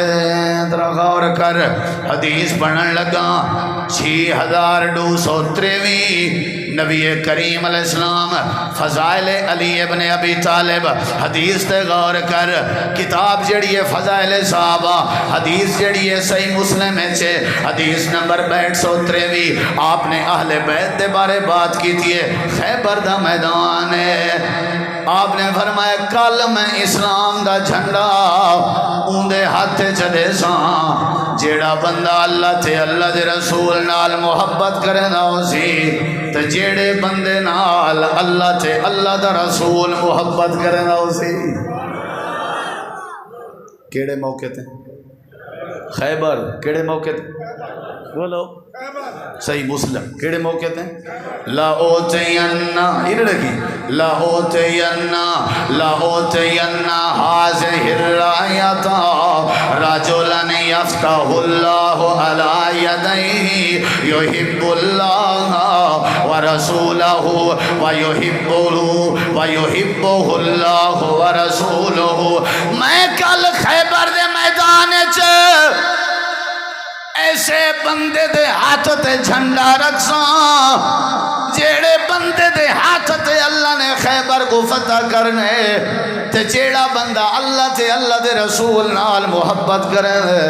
ذرا غور کر، حدیث پڑھن لگا 6223 نبی کریم علیہ السلام فضائل علی ابن ابی طالب، حدیث تے غور کر، کتاب جڑی ہے فضائل صحابہ، حدیث جڑی ہے صحیح مسلم ہے حدیث نمبر 6223، آپ نے اہل بیت دے بارے بات کی تھی، خیبر دا میدان ہے، آپ نے فرمایا کل میں اسلام دا جھنڈا اوندے ہاتھ چلے ساں، جیڑا بندہ اللہ تے اللہ دے رسول نال محبت کرے نا اسی تے جیڑے بندے نال اللہ تے اللہ دا رسول محبت کرے نا اسی۔ کیڑے موقع تے خیبر، کیڑے موقع تے بولو صحیح مسلم، کیڑے موقع تے لا اوتینا ارڑکی لا اوتینا حاضر الرایتا رجلا یفتح اللہ علی یدیہ یحب اللہ ورسولہ ویحبہ اللہ ورسولہ۔ میں کل خیبر دے میدان ایسے بندے دے ہاتھ تے جھنڈا رکھساں جیڑے بندے دے ہاتھ تے اللہ نے خیبر کو فتح کرنے تے جیڑا بندہ اللہ تے اللہ دے رسول نال محبت کریں دے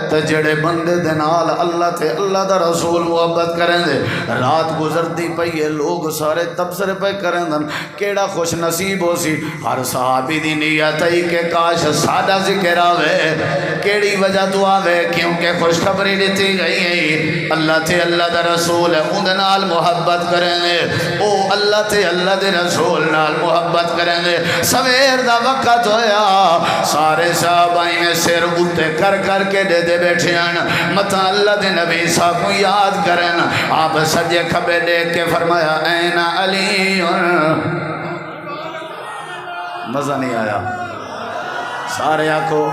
تے جیڑے بندے دے نال اللہ تے اللہ دا رسول محبت کریں دے۔ رات گزرتی پئی ہے، لوگ سارے تبصرے پہ کریں دن کیڑا خوش نصیب ہو سی، ہر صحابی دی نیت ہے کہ کاش سادہ ذکر آوے، کیڑی وجہ تو آوے کیونکہ خوشخبری دیتی گئی ہے اللہ تے اللہ دا رسول اون دے نال محبت کریں دے، او اللہ تے اللہ دے رسول نال محبت کریں دے۔ سویر دا وقت ہویا، سارے صحابائی میں سر اتے کر کر کے دے دے بیٹھے ہیں، متا اللہ دے نبی صاحب کو یاد کریں، آپ سجے کھبے دیکھ کے فرمایا این علی، مزہ نہیں آیا، سارے آنکھوں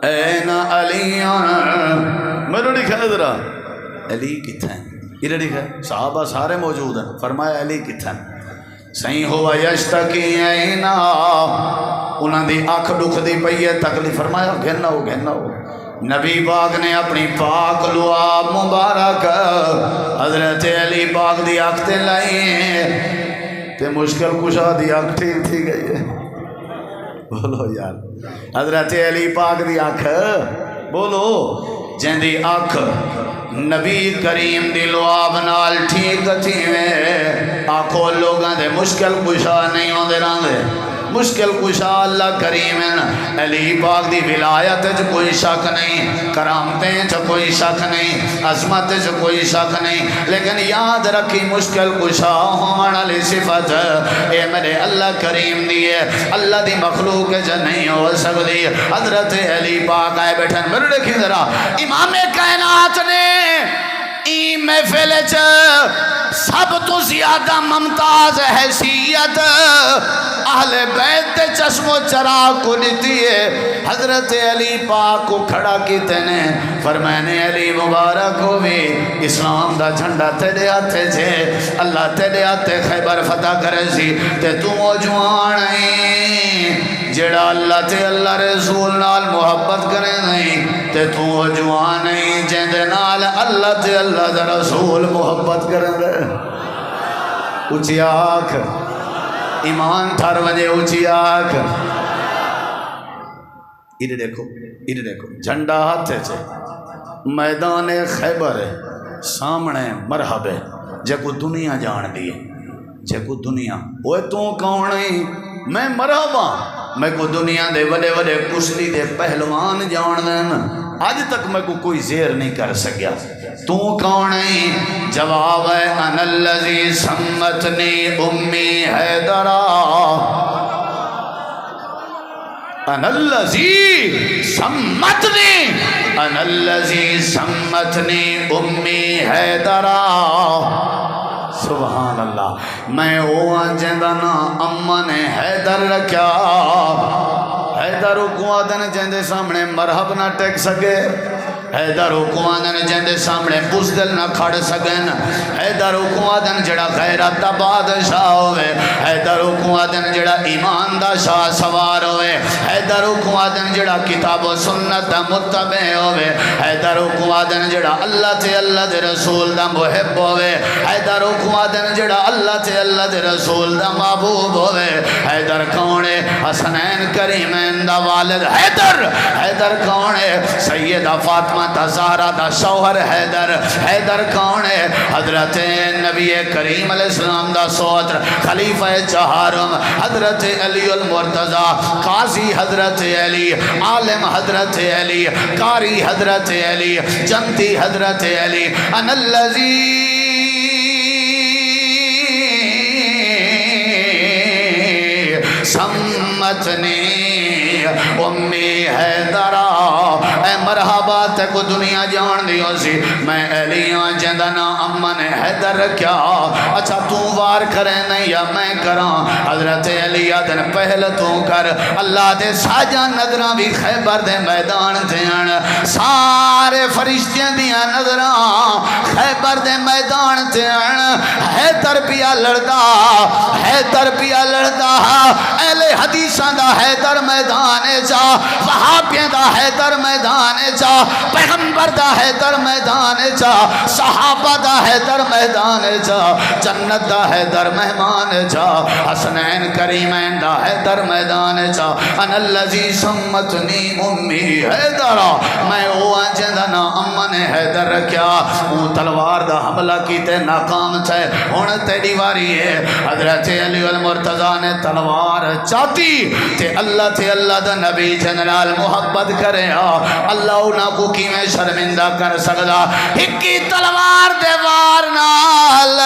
این علی، میں نے لکھا ہے ذرا علی کتھا ہے، یہ لکھا ہے صحابہ سارے موجود ہیں، فرمایا علی کتھا ہے، سہی ہوا یشتکی اینا، انہاں دی آنکھ دکھ دی پئی ہے تکلیف، فرمایا گھننا ہو گھننا ہو۔ نبی پاک نے اپنی پاک لعاب مبارک حضرت علی پاک دی آنکھ تے لائی تے مشکل کشا دی آنکھ ٹھیک تھی گئی ہے، بولو یار حضرت علی پاک دی آنکھ بولو جن دی آنکھ نبی کریم دی لعاب نال ٹھیک تھی میں آنکھوں لوگاں دے مشکل کشا نہیں ہوندے راندے، مشکل کشا اللہ کریم ہے، علی پاک دی ولایت چ کوئی شک نہیں، کرامتیں چ کوئی شک نہیں، عظمت چ کوئی شک نہیں، لیکن یاد رکھی مشکل کشا ہون والی صفت اے میرے اللہ کریم دی ہے، اللہ دی مخلوق چ نہیں ہو سکتی۔ حضرت علی پاک آئے بیٹھن، میرے دیکھیں ذرا امام کائنات نے ای محفل چ سب تو زیادہ ممتاز حیثیت اہل بیت تے چشم و چراغ کو لیتی ہے، حضرت علی پاک کو کھڑا کیتے نے، فرمانے علی مبارک ہو بھی اسلام دا جھنڈا تیرے ہاتھے چھے، اللہ تیرے ہاتھے خیبر فتح کرے سی تے تو جوان ہیں جڑا اللہ تے اللہ رسول نال محبت کرے نہیں تے تو جوان نہیں جندے نال اللہ تے اللہ دا رسول محبت کرے دے۔ اچھی آنکھ ایمان تھار وجہ اچھی آنکھ، ادھر دیکھو ادھر دیکھو جھنڈا ہاتھے چھے، میدان خیبر ہے سامنے مرحب ہے، جے کو دنیا جان دیئے، جے کو دنیا اوے تو کون نہیں میں مرحبا، میں کو دنیا دے وڈے وڈے کشتی دے پہلوان جان دین، آج تک میں کو کوئی زیر نہیں کر سکیا، تو کون ہے؟ جواب ہے انا الذی سمتنی امی حیدرہ، انا الذی سمتنی، انا الذی سمتنی امی حیدرہ، سبحان اللہ، میں ہوا جندنا اما نے حیدر رکھا، حیدر کو آدھن جندے سامنے مرحب نہ ٹیک سکے، حیدر کو آدن جندے سامنے بزدل نہ کھڑ سکن، حیدر کو آدن جڑا غیرت دا بادشاہ ہوئے، حیدر کو آدن جڑا ایمان دا شاہ سوار ہوئے، حیدر کو آدن جڑا کتاب و سنت دا متبع ہوئے، حیدر کو آدن جڑا اللہ تے اللہ دے رسول دا محب ہوئے، حیدر کو آدن جڑا اللہ تے اللہ دے رسول دا محبوب ہوئے۔ حیدر کون ہے؟ حسنین کریمین دا والد حیدر۔ حیدر کون ہے؟ سیدہ فاطمہ دا زہرا دا شوہر حیدر۔ حیدر کون ہے؟ حضرت نبی کریم علیہ السلام دا سوتر خلیفہ چہارم حضرت علی المرتضی، قاضی حضرت علی، عالم حضرت علی، قاری حضرت علی، جنتی حضرت علی۔ انا الذی سمتنی امی حیدرہ، اے مرحبا تے کو دنیا جان دیو سی میں علیاں جندہ نا امن حیدر کیا، اچھا تو وار کرے نہیں یا میں کراں؟ حضرت علی آدن پہل تو کر، اللہ دے ساجہ نظران بھی خیبر دے میدان دیان، سارے فرشتیاں دیاں نظران خیبر دے میدان دیان، حیدر پیا لڑدا، حیدر پیا لڑدا، اہل حدیثاں دا حیدر میدان چا، وہابیاں دا حیدر میدان چا، پیغمبر دا حیدر میدان چا، صحابہ دا حیدر میدان چا، جنت دا حیدر مہمان چا، حسنین کریمین دا حیدر میدان چا۔ انا الذی سمتنی امی حیدرہ، میں اوہ جندہ نا امن حیدر رکھیا، اون تلوار دا حملہ کیتے ناکام تھے، ہون تیری واری ہے۔ حضرت علی المرتضی نے تلوار چاہتی تے اللہ دا نبی جنرال محبت کرے، اللہ انہاں کو کی میں شرمندہ کر سکدا، ہکی تلوار دے وار نال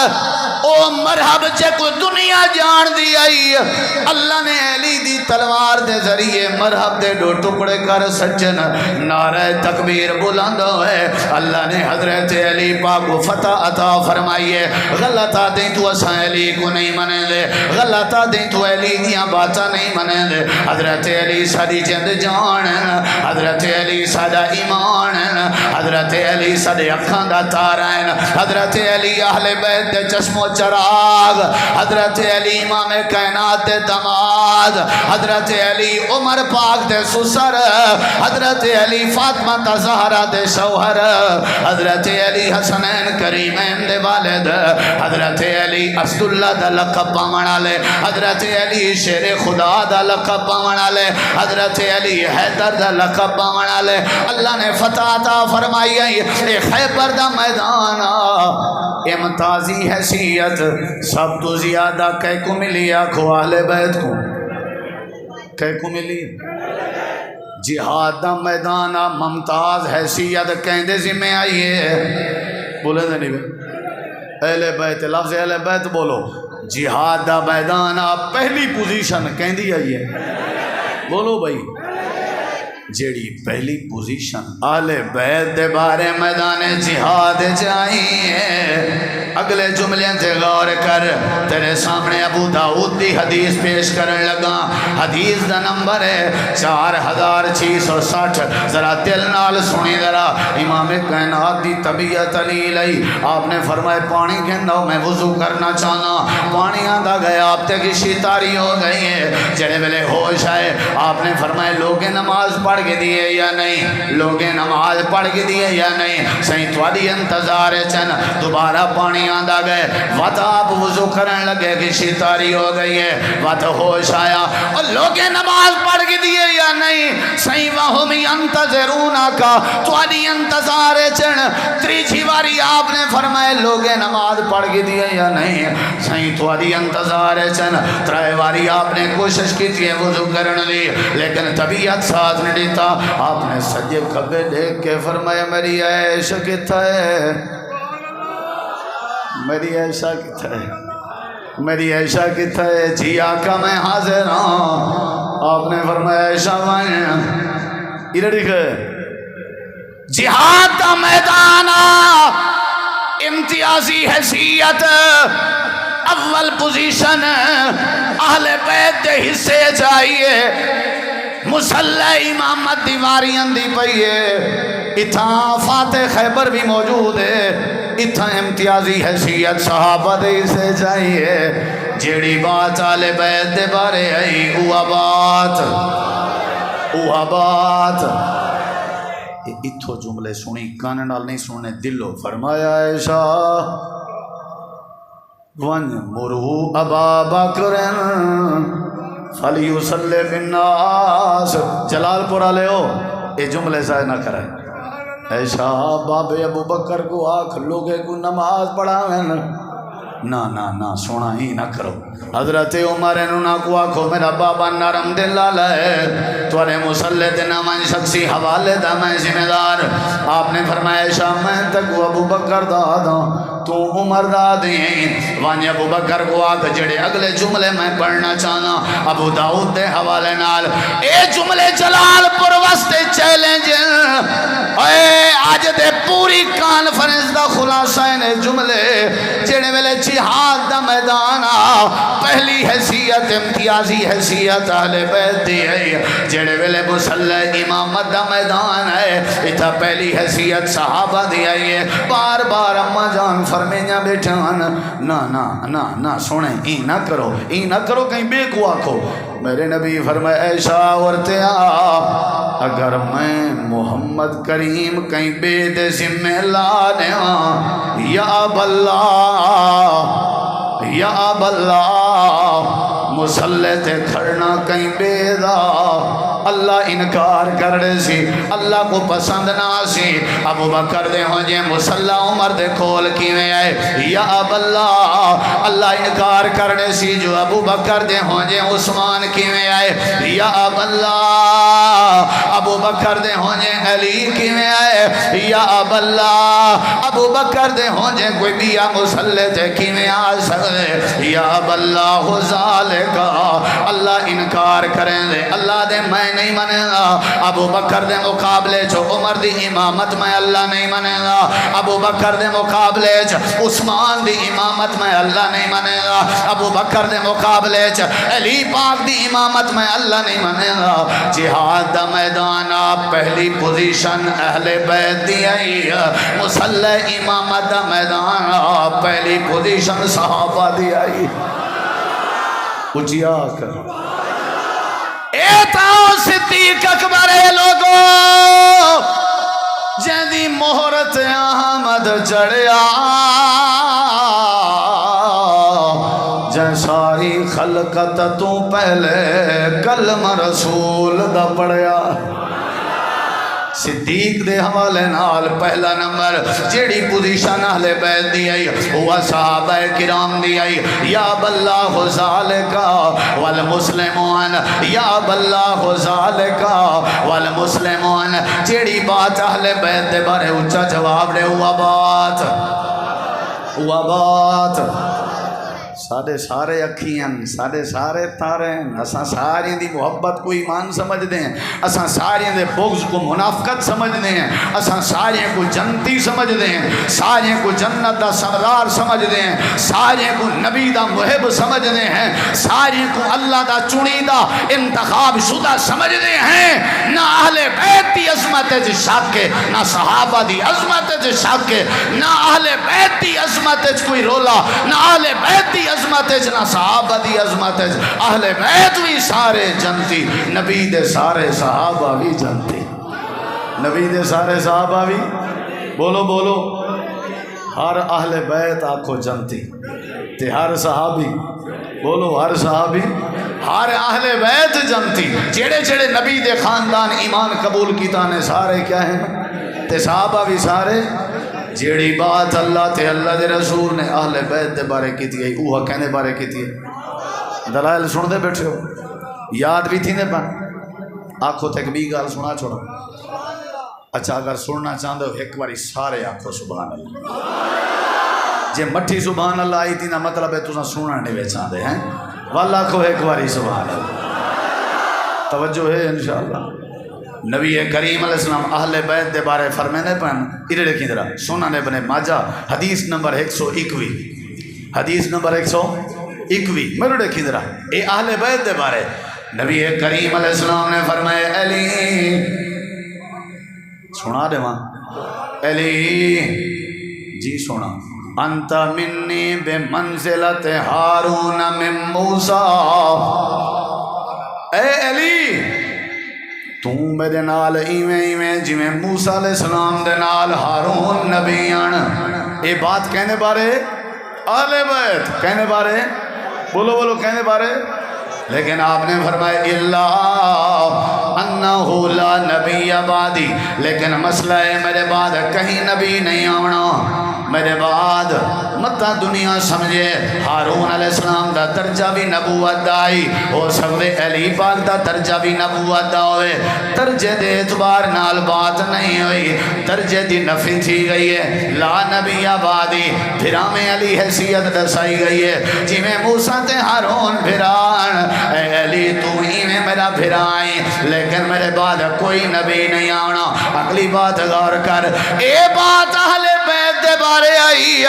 او مرحب چے کو دنیا جان دی آئی، اللہ نے علی دی تلوار دے ذریعے مرحب دے دو ٹکڑے کر سجن، نعرہ تکبیر بلند ہوئے، اللہ نے حضرت علی پاک کو فتح عطا فرمائیے۔ غلطہ دیں تو اساں علی کو نہیں منے دے، غلطہ دیں تو علی دیاں باتاں نہیں منے دے، حضرت علی ساری جند جان، حضرت علی سادہ ایمان، حضرت علی سادے اکھان دا تارائن، حضرت علی اہل بیت دے چشم و چراغ، حضرت علی امام کائنات دے دماد، حضرت علی عمر پاک دے سسر، حضرت علی فاطمہ تا زہرا دے شوہر، حضرت علی حسنین کریمین دے والد، حضرت علی اسد اللہ دا لقب پامنا لے، حضرت علی شیر خدا دا لقب پامنا لے، حضرت علی حیدر دا لقب پامنا لے۔ اللہ نے فتح عطا فرمائی ہے خیبر دا میدان، امتازی حیثیت سب تو زیادہ کہہ کو ملی، آکھو اہل بیت کو کہہ کو ملی، جہاد دا میدان ممتاز حیثیت کہندے ذمہ آئیے، بولے دے نہیں بے اہل بیت، لفظ اہل بیت بولو، جہاد دا میدان پہلی پوزیشن کہندی آئیے، بولو بھائی، جیڑی پہلی پوزیشن اہل بیت دے بارے میدان جہاد جائیے۔ اگلے جملے تے غور کر، تیرے سامنے ابو داؤد دی حدیث پیش کرن لگا، حدیث دا نمبر ہے 4660، ذرا دل نال سنی ذرا، امام کائنات دی طبیعت علی لئی، آپ نے فرمائے پانی گھنو میں وضو کرنا چاہنا، پانی آندہ گیا آپ تے کشی تاری ہو گئی ہے، جڑے ویلے ہوش آئے آپ نے فرمائے لوگیں نماز پڑھ کے دیئے یا نہیں، لوگیں نماز پڑھ کے دیئے یا نہیں، سہیں توڑی انتظار چن، دوبارہ پانی آندہ گئے، وقت آپ وضو کرن لگے کشی تاری ہو گئی ہے، وقت ہوش آیا اور لوگیں نماز پڑھ کے دیئے یا نہیں، سہیں وہم ینتظرونہ کا توڑی انتظار چن، تریچھی واری آپ نے فرمائے لوگیں نماز پڑھ کے دیئے یا نہیں، سہیں توڑی انتظار چن، ترائے واری آپ نے کوشش کی تھی وضو کرن لی، لیکن طبیعت ساتھ نہیں دیتا، آپ نے سجے کبے دیکھ کے فرمایا میری عائشہ کتا ہے، میری عائشہ کتا ہے، میری عائشہ کتا ہے، جی آقا میں حاضر ہوں، آپ نے فرمایا عائشہ وائن ادھر دیکھے جہاد دا میدان امتیازی حیثیت اول پوزیشن اہل بیت دے حصے جائیے، مسلح امامت دیواریاں دی پئی ہے، اتھاں فاتح خیبر بھی موجود ہے، اتھاں امتیازی حیثیت صحابہ دے سے چاہیے، جیڑی بات آل بیت دے بارے آئی اوہ بات اتھو جملے سنی کان نال نہیں سننے دلو فرمایا عائشہ ون مرہو ابا بکرن فلیصلی بالناس، جلال پورا لے ہو یہ جملے ضائع نہ کریں، عائشہ باب ابو بکر کو آنکھ لوگے کو نماز پڑھاویں، نہ سونا ہی نہ کرو، حضرت عمر نہ کو آنکھو میرا بابا نرم دل لالا ہے، توارے مسلح دینا من شخصی حوالے دا میں ذمہ دار، آپ نے فرمایا عائشہ میں تک ابو بکر دادا تو عمر دادی ہیں، وانی ابو بکر کو آنکھ جڑے اگلے جملے میں پڑھنا چاہنا ابو داؤد دے حوالے نال، اے جملے جلال پر وستے چیلنج اے آج دے پوری کانفرنس دا خلاصہ نے جملے جڑے ویلے جہاد دا میدان پہلی حیثیت امتیازی حیثیت اہل بیت دی ہے، جڑے ویلے مسلح امامت دا میدان ہے اتھا پہلی حیثیت صحابہ دی ہے، بار بار اماں جان فرمیاں بیٹھان نہ سونے ای نہ کرو کہیں بے کو آکھو، میرے نبی فرمائے عائشہ ورتیا اگر میں محمد کریم کہیں بے دے ذمہ لانے یا باللہ مسلح تے کھڑنا کہیں بے دا، اللہ انکار کر دے سی، اللہ کو پسند نہ سی، ابو بکر دے ہوں جے مسلح عمر دے کھول کیویں آئے یا باللہ، اللہ انکار کر دے سی جو ابو بکر دے ہوں جے عثمان کیویں آئے یا باللہ، ابو بکر دے ہوں جے علی کیویں آئے یا باللہ، ابو بکر دے ہوں جے کوئی بیا مسلح تے کیویں آ سکے یا باللہ ذالکا، اللہ انکار کریں دے، اللہ دے میں نہیں منے گا، ابو بکر دے مقابلے چو عمر دی امامت میں اللہ نہیں منے گا، ابو بکر دے مقابلے چو عثمان دی امامت میں اللہ نہیں منے گا، ابو بکر دے مقابلے چو علی پاک دی امامت میں اللہ نہیں منے گا، جہاد دا میدان پہلی پوزیشن اہل بیت دی آئی، مسلح امامت دا میدان پہلی پوزیشن صحابہ دی آئی، اچھیا کر ایتاؤ صدیق اکبر لوگو جیدی مہرت احمد چڑیا جن ساری خلقت تو پہلے کلمہ رسول دا پڑیا، صدیق دے حوالے نال پہلا نمبر جیڑی پوزیشن اہل بیت دی آئی ہوا صحابہ کرام دی آئی، یا باللہ ذالکا والمسلمون، یا باللہ ذالکا والمسلمون، جیڑی بات اہل بیت دے بارے اچھا جواب دے ہوا بات ساڑے سارے اکھیاں ساڑے سارے تاریں، اساں سارے دی محبت کو ایمان سمجھ دیں، اساں سارے دے بغض کو منافقت سمجھ دیں، اساں سارے کو جنتی سمجھ دیں، سارے کو جنت دا سردار سمجھ دیں، سارے کو نبی دا محب سمجھ دیں ہیں، سارے کو اللہ دا چنی دا انتخاب شدہ سمجھ دیں ہیں، نہ اہل بیت دی عظمت جی شاکے، نہ صحابہ دی عظمت جی شاکے، نہ اہل بیت دی عظمت جی کوئی رولا، نہ اہل بیت دی عظمت ہے نہ صحابہ دی عظمت ہے، اہل بیت بھی سارے جنتی، نبی دے سارے صحابہ بھی جنتی، نبی دے سارے صحابہ بھی بولو ہر اہل بیت آکھو جنتی تے ہر صحابی بولو ہر صحابی ہر اہل بیت جنتی، جڑے نبی دے خاندان ایمان قبول کیتا نے سارے کیا ہیں تے صحابہ بھی سارے، جیڑی بات اللہ تے اللہ دے رسول نے اہل بیت دے بارے کی تھی اوہ کہنے بارے کی تھی، دلائل سن دے بیٹھے ہو یاد بھی تھی نے پن آنکھوں تک بھی گال سنا چھوڑا، اچھا اگر سننا چاہتے ہو ایک باری سارے آنکھوں سبحان اللہ، جے مٹھی سبحان اللہ آئی تھی نا مطلب ہے تُسا سننا نہیں بیچان دے ہیں، واللہ کو ایک باری سبحان اللہ، توجہ ہے انشاءاللہ۔ نبی کریم علیہ السلام اہل بیت دے بارے فرمینے پن ادھر دیکھیں ذرا سنن ابن ماجہ حدیث نمبر 121 حدیث نمبر 121 میرے دیکھیں ذرا اے اہل بیت دے بارے نبی کریم علیہ السلام نے فرمایا علی، سنا دے ماں علی جی سونا، انت منی بمنزلت ہارون من موسیٰ، اے علی تو میرے نال ایویں ایویں جویں موسیٰ علیہ السلام دے نال ہارون نبی آن. یہ بات کہنے بارے اہل بیت کہنے بارے، بولو بولو کہنے بارے. لیکن آپ نے فرمایا اللہ انہو لا نبی بعدی، لیکن مسئلہ ہے میرے بعد کہیں نبی نہیں آونا. میرے بعد متا دنیا سمجھے ہارون علیہ السلام دا درجہ بھی نبوت دا آئی، ہو سکتے علی پاک دا درجہ بھی نبوت دا ہوئے. درجے دے اعتبار نال بات نہیں ہوئی، درجے دی نفی تھی گئی ہے. لا نبی بعدی پھرا میں علی حیثیت دسائی گئی ہے، جی میں موسیٰ تے ہارون پھران، اے علی تو ہی میں میرا پھرائی، لیکن میرے بعد کوئی نبی نہیں آنا. اگلی بات غور کر، اے بات اہل بیت دے بارے آئی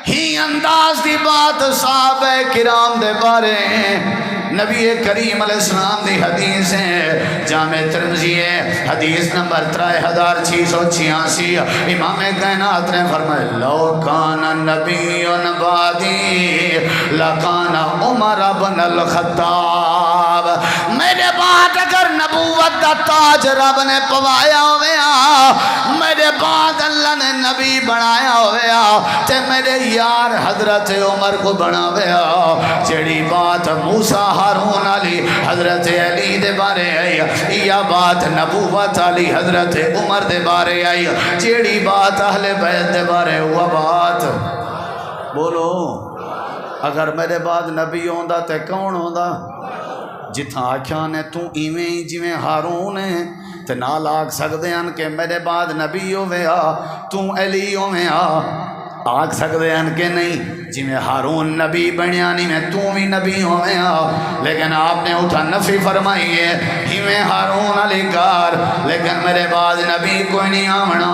ہی انداز دی بات صحابہ کرام دے بارے ہیں. نبی کریم علیہ السلام دی حدیث ہے، جامع ترمذی ہے، حدیث نمبر 3686. امام کائنات نے فرمایا لو کان نبی بعدی لکان عمر بن الخطاب، میرے بعد اگر نبوت دا تاج رب نے پوایا ہویا، میرے بعد اللہ نے نبی بنایا ہویا تے میرے یار حضرت عمر کو بنا ہویا. جیڑی بات موسیٰ ہارون علی حضرت علی دے بارے آئی، یا بات نبوت علی حضرت عمر دے بارے آئی، جیڑی بات اہل بیت دے بارے ہوا بات بولو. اگر میرے بعد نبی ہوندا تے کون ہوندا؟ جتھاں آکھیا نے تو ایویں جویں ہارون ہے تے نال آکھ سکدے ہیں کہ میرے بعد نبی ہویا تو علی ہویا، آکھ سکدے ہیں کہ نہیں؟ جی میں ہارون نبی بنیا نہیں میں تو بھی نبی ہویا. لیکن آپ نے اتھا نفی فرمائی ہے ہی میں ہارون علی کار، لیکن میرے بعد نبی کوئی نہیں آمنا.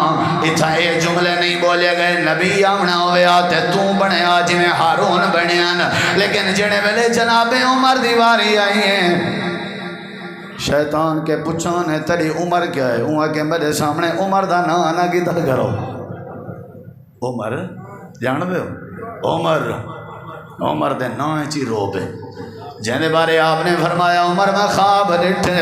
اتھا یہ جملے نہیں بولے گئے نبی آمنا ہویا تے تو بنیا جی میں ہارون بنیا. لیکن جڑے ویلے جناب عمر دیواری آئی ہیں، شیطان کے پچھانے تیری عمر کیا ہے؟ وہاں کہ میرے سامنے عمر دا نا آنا کی تر کرو. عمر جان دے عمر دے نا چی رو بے. جہنے بارے آپ نے فرمایا عمر میں خواب ڈٹھے،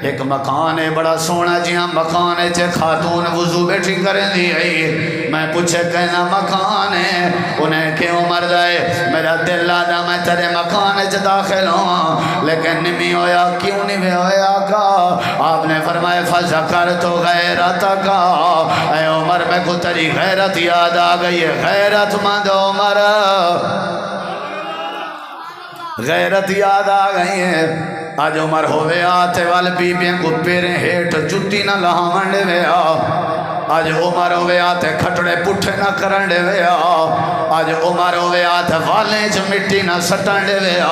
ایک مکان ہے بڑا سونا جہاں مکان ہے چے خاتون وضو بیٹھی کریں دی آئی. میں پوچھے کہنا مکان ہے؟ انہیں کہ عمر دائے میرا دل آدھا میں تیرے مکان ہے داخل ہوں، لیکن نمی ہویا. کیوں نہیں ہویا کا؟ آپ نے فرمایا فذکر تو غیرت کا. اے عمر میں کو تیری غیرت یاد آ گئی ہے. غیرت مند عمر، غیرت یاد آ گئی ہے. آج عمر ہوئے آتے والے بیبیاں کو پیریں ہیٹ جتی نہ لہاون دے ویا. آج عمر ہوئے آتے کھٹڑے پٹھے نہ کرن دے ویا. آج عمر ہوئے آتے والیں چ مٹی نہ سٹن دے ویا.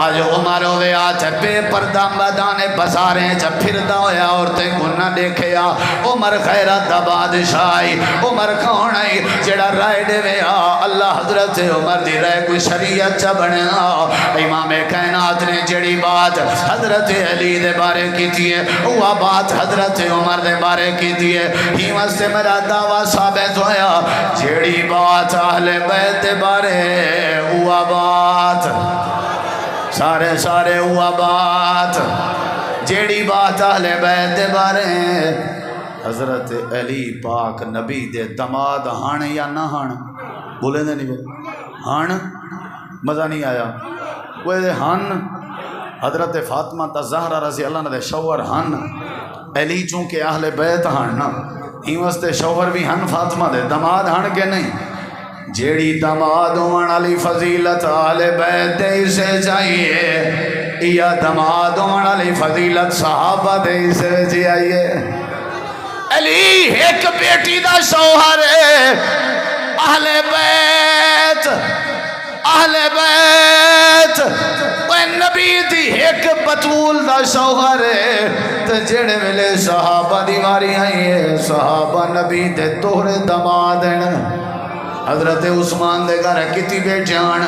آج عمر ہوئے آتے بے پردہ میدانے بازاریں چ پھردا ہویا عورتیں کو نہ دیکھیا. عمر غیرت دا بادشاہی. عمر کون ہے جڑا رائے دے ویا؟ اللہ حضرت عمر دی رائے کوئی شریعت چ بنیا. امام کائنات نے جڑی بات حضرت علی دے بارے کی دیئے وہ بات حضرت عمر دے بارے کی دیئے. ہی واسطے میرا دعویٰ ثابت ہویا جیڑی بات اہل بیت دے بارے وہ بات سارے وہ بات جیڑی بات اہل بیت دے بارے. حضرت علی پاک نبی دے دماد ہن یا نہ ہن؟ بولے دے نہیں بولے ہن؟ مزہ نہیں آیا وہ ہن. حضرت فاطمہ زہرا رضی اللہ عنہ دے شوہر ہن. علی چونکہ اہل بیت ہن نا ہی واسطے شوہر بھی ہن فاطمہ دے دماد ہن کے نہیں. جیڑی دماد ہون والی فضیلت اہل بیت دے سے چاہیے یا دماد ہون والی فضیلت صحابہ دے سے چاہیے. علی ایک بیٹی دا شوہر ہے اہل بیت نبی دی ایک بطول دا شوہر ہے. تے جڑے ویلے صحابہ دیواری آئی ہے صحابہ نبی دے دوہرے دماد ہیں. حضرت عثمان دے گھر کتی بیٹے آن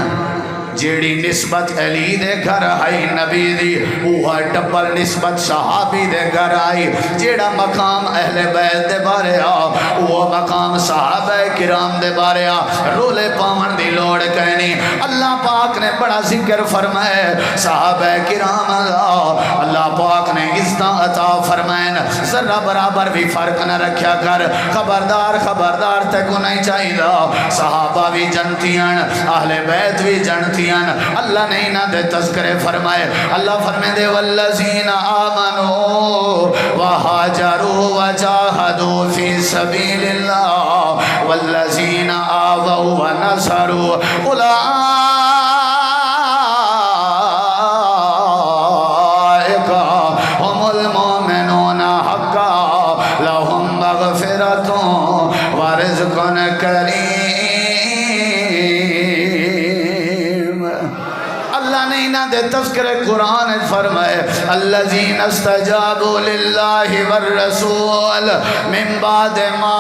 جیڑی نسبت علی دے گھر آئی نبی دی وہ ڈبل نسبت صحابی دے گھر آئی جیڑا مقام اہل بیت دے بارے آ وہ مقام صحابہ کرام دے بارے آ رولے پاون دی لوڑ کہنی اللہ پاک نے بڑا ذکر فرمائے صحابہ کرام اللہ پاک نے عزت عطا فرمائن ذرہ برابر بھی فرق نہ رکھیا کر خبردار خبردار تے کو نہیں چاہیے صحابہ بھی جنتیاں اہل بیت بھی جنتیاں اللہ نے انہاں دے تذکرے فرمائے اللہ فرمائے دے والذین آمنوا وہاجروا وجاہدوا فی سبیل اللہ والذین آووا ونصروا اولئک هم المؤمنون حقا لهم مغفرۃ ورزق کریم دے تذکر قرآن فرمائے الذین استجابوا للہ والرسول من بعد ما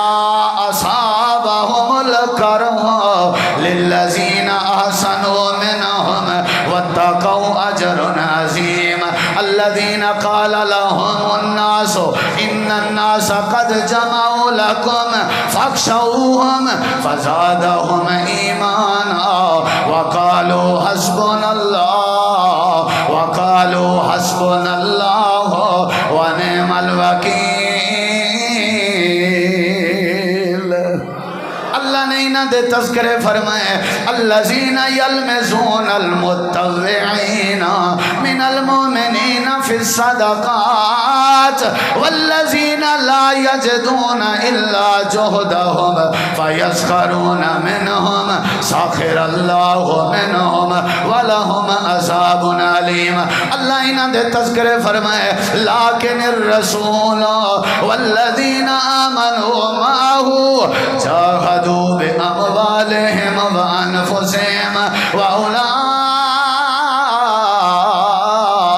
اصابهم الکرہ للذین احسنوا منهم واتقوا اجر عظیم الذین قال لهم الناس ان الناس قد جمعوا لكم فاخشوهم فزادهم ایمانا وقالوا حسبنا اللہ وقالوا حسبنا اللہ ونعم الوکیل اللہ نے انہاں دے تذکرے فرمائے الذین یلمزون المتطوعین من المؤمنین فی الصدقات والذین لا یجدون الا جہدہم فیسخرون منہم سخر اللہ منہم ولہم عذاب علیم اللہ انہاں دے تذکرے فرمائے لیکن الرسول والذین آمنوا معه جاہدوا بأموالهم وأنفسهم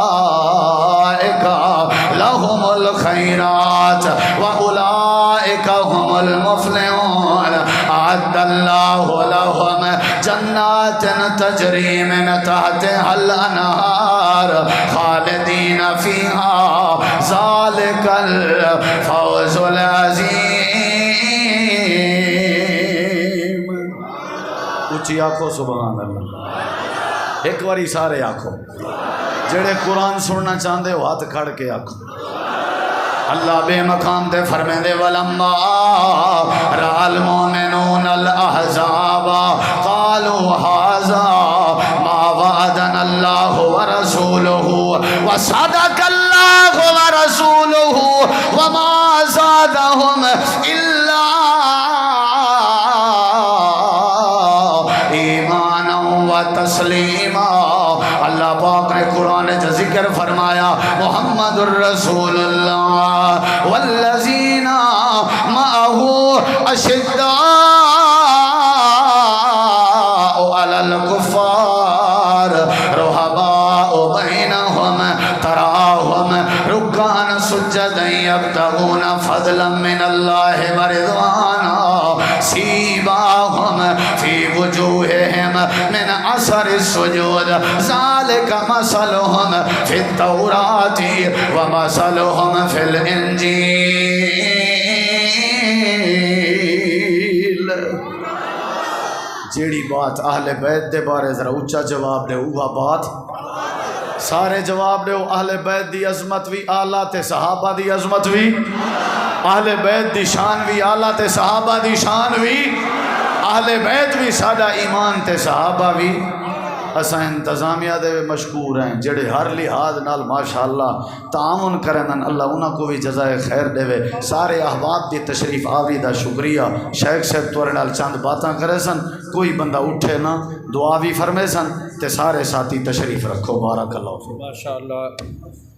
وأولئك لهم الخيرات وأولئك هم المفلحون أعد الله لهم جنات تجري من تحتها الأنهار خالدين فيها ذلك الفوز العظيم اچھی آنکھو سبحان اللہ ایک باری سارے آنکھو جڑے قرآن سننا چاہتے ہو ہاتھ کھڑ کے آنکھو اللہ بے مقام دے فرمائے دے ولما رأى المؤمنون الأحزاب قالوا هذا ما وعدنا الله ورسوله وصدق الله ورسوله وما زادهم إلا ایمانا و تسلیما اللہ پاک نے قرآن کا ذکر فرمایا محمد الرسول اللہ والذین معه اشداء علی الکفار رحباء بینہم تراہم رکعا سجدا یبتغون فضلا من اللہ ورضوانا سیباہم فی وجوہہم من اثر السجود ذالک مثلہم فی التورات ومثلہم فی الانجیل جیڑی بات اہل بیت دے بارے ذرا اچھا جواب دے اوہ بات سارے جواب دے اہل بیت دی عظمت بھی آلہ تے صحابہ دی عظمت بھی اہل بیت دی شان بھی آلہ تے صحابہ دی شان بھی اہل بیت بھی سادہ ایمان تے صحابہ بھی اساں انتظامیہ دے مشکور ہیں جڑے ہر لحاظ نال ماشاءاللہ تعاون کرن اللہ انہاں کو بھی جزائے خیر دے سارے احباب دی تشریف آوری دا شکریہ شیخ صاحب تورے نال چند باتاں کرے سن کوئی بندہ اٹھے نا دعا بھی فرمے سن تے سارے ساتھی تشریف رکھو بارک اللہ فیک ماشاءاللہ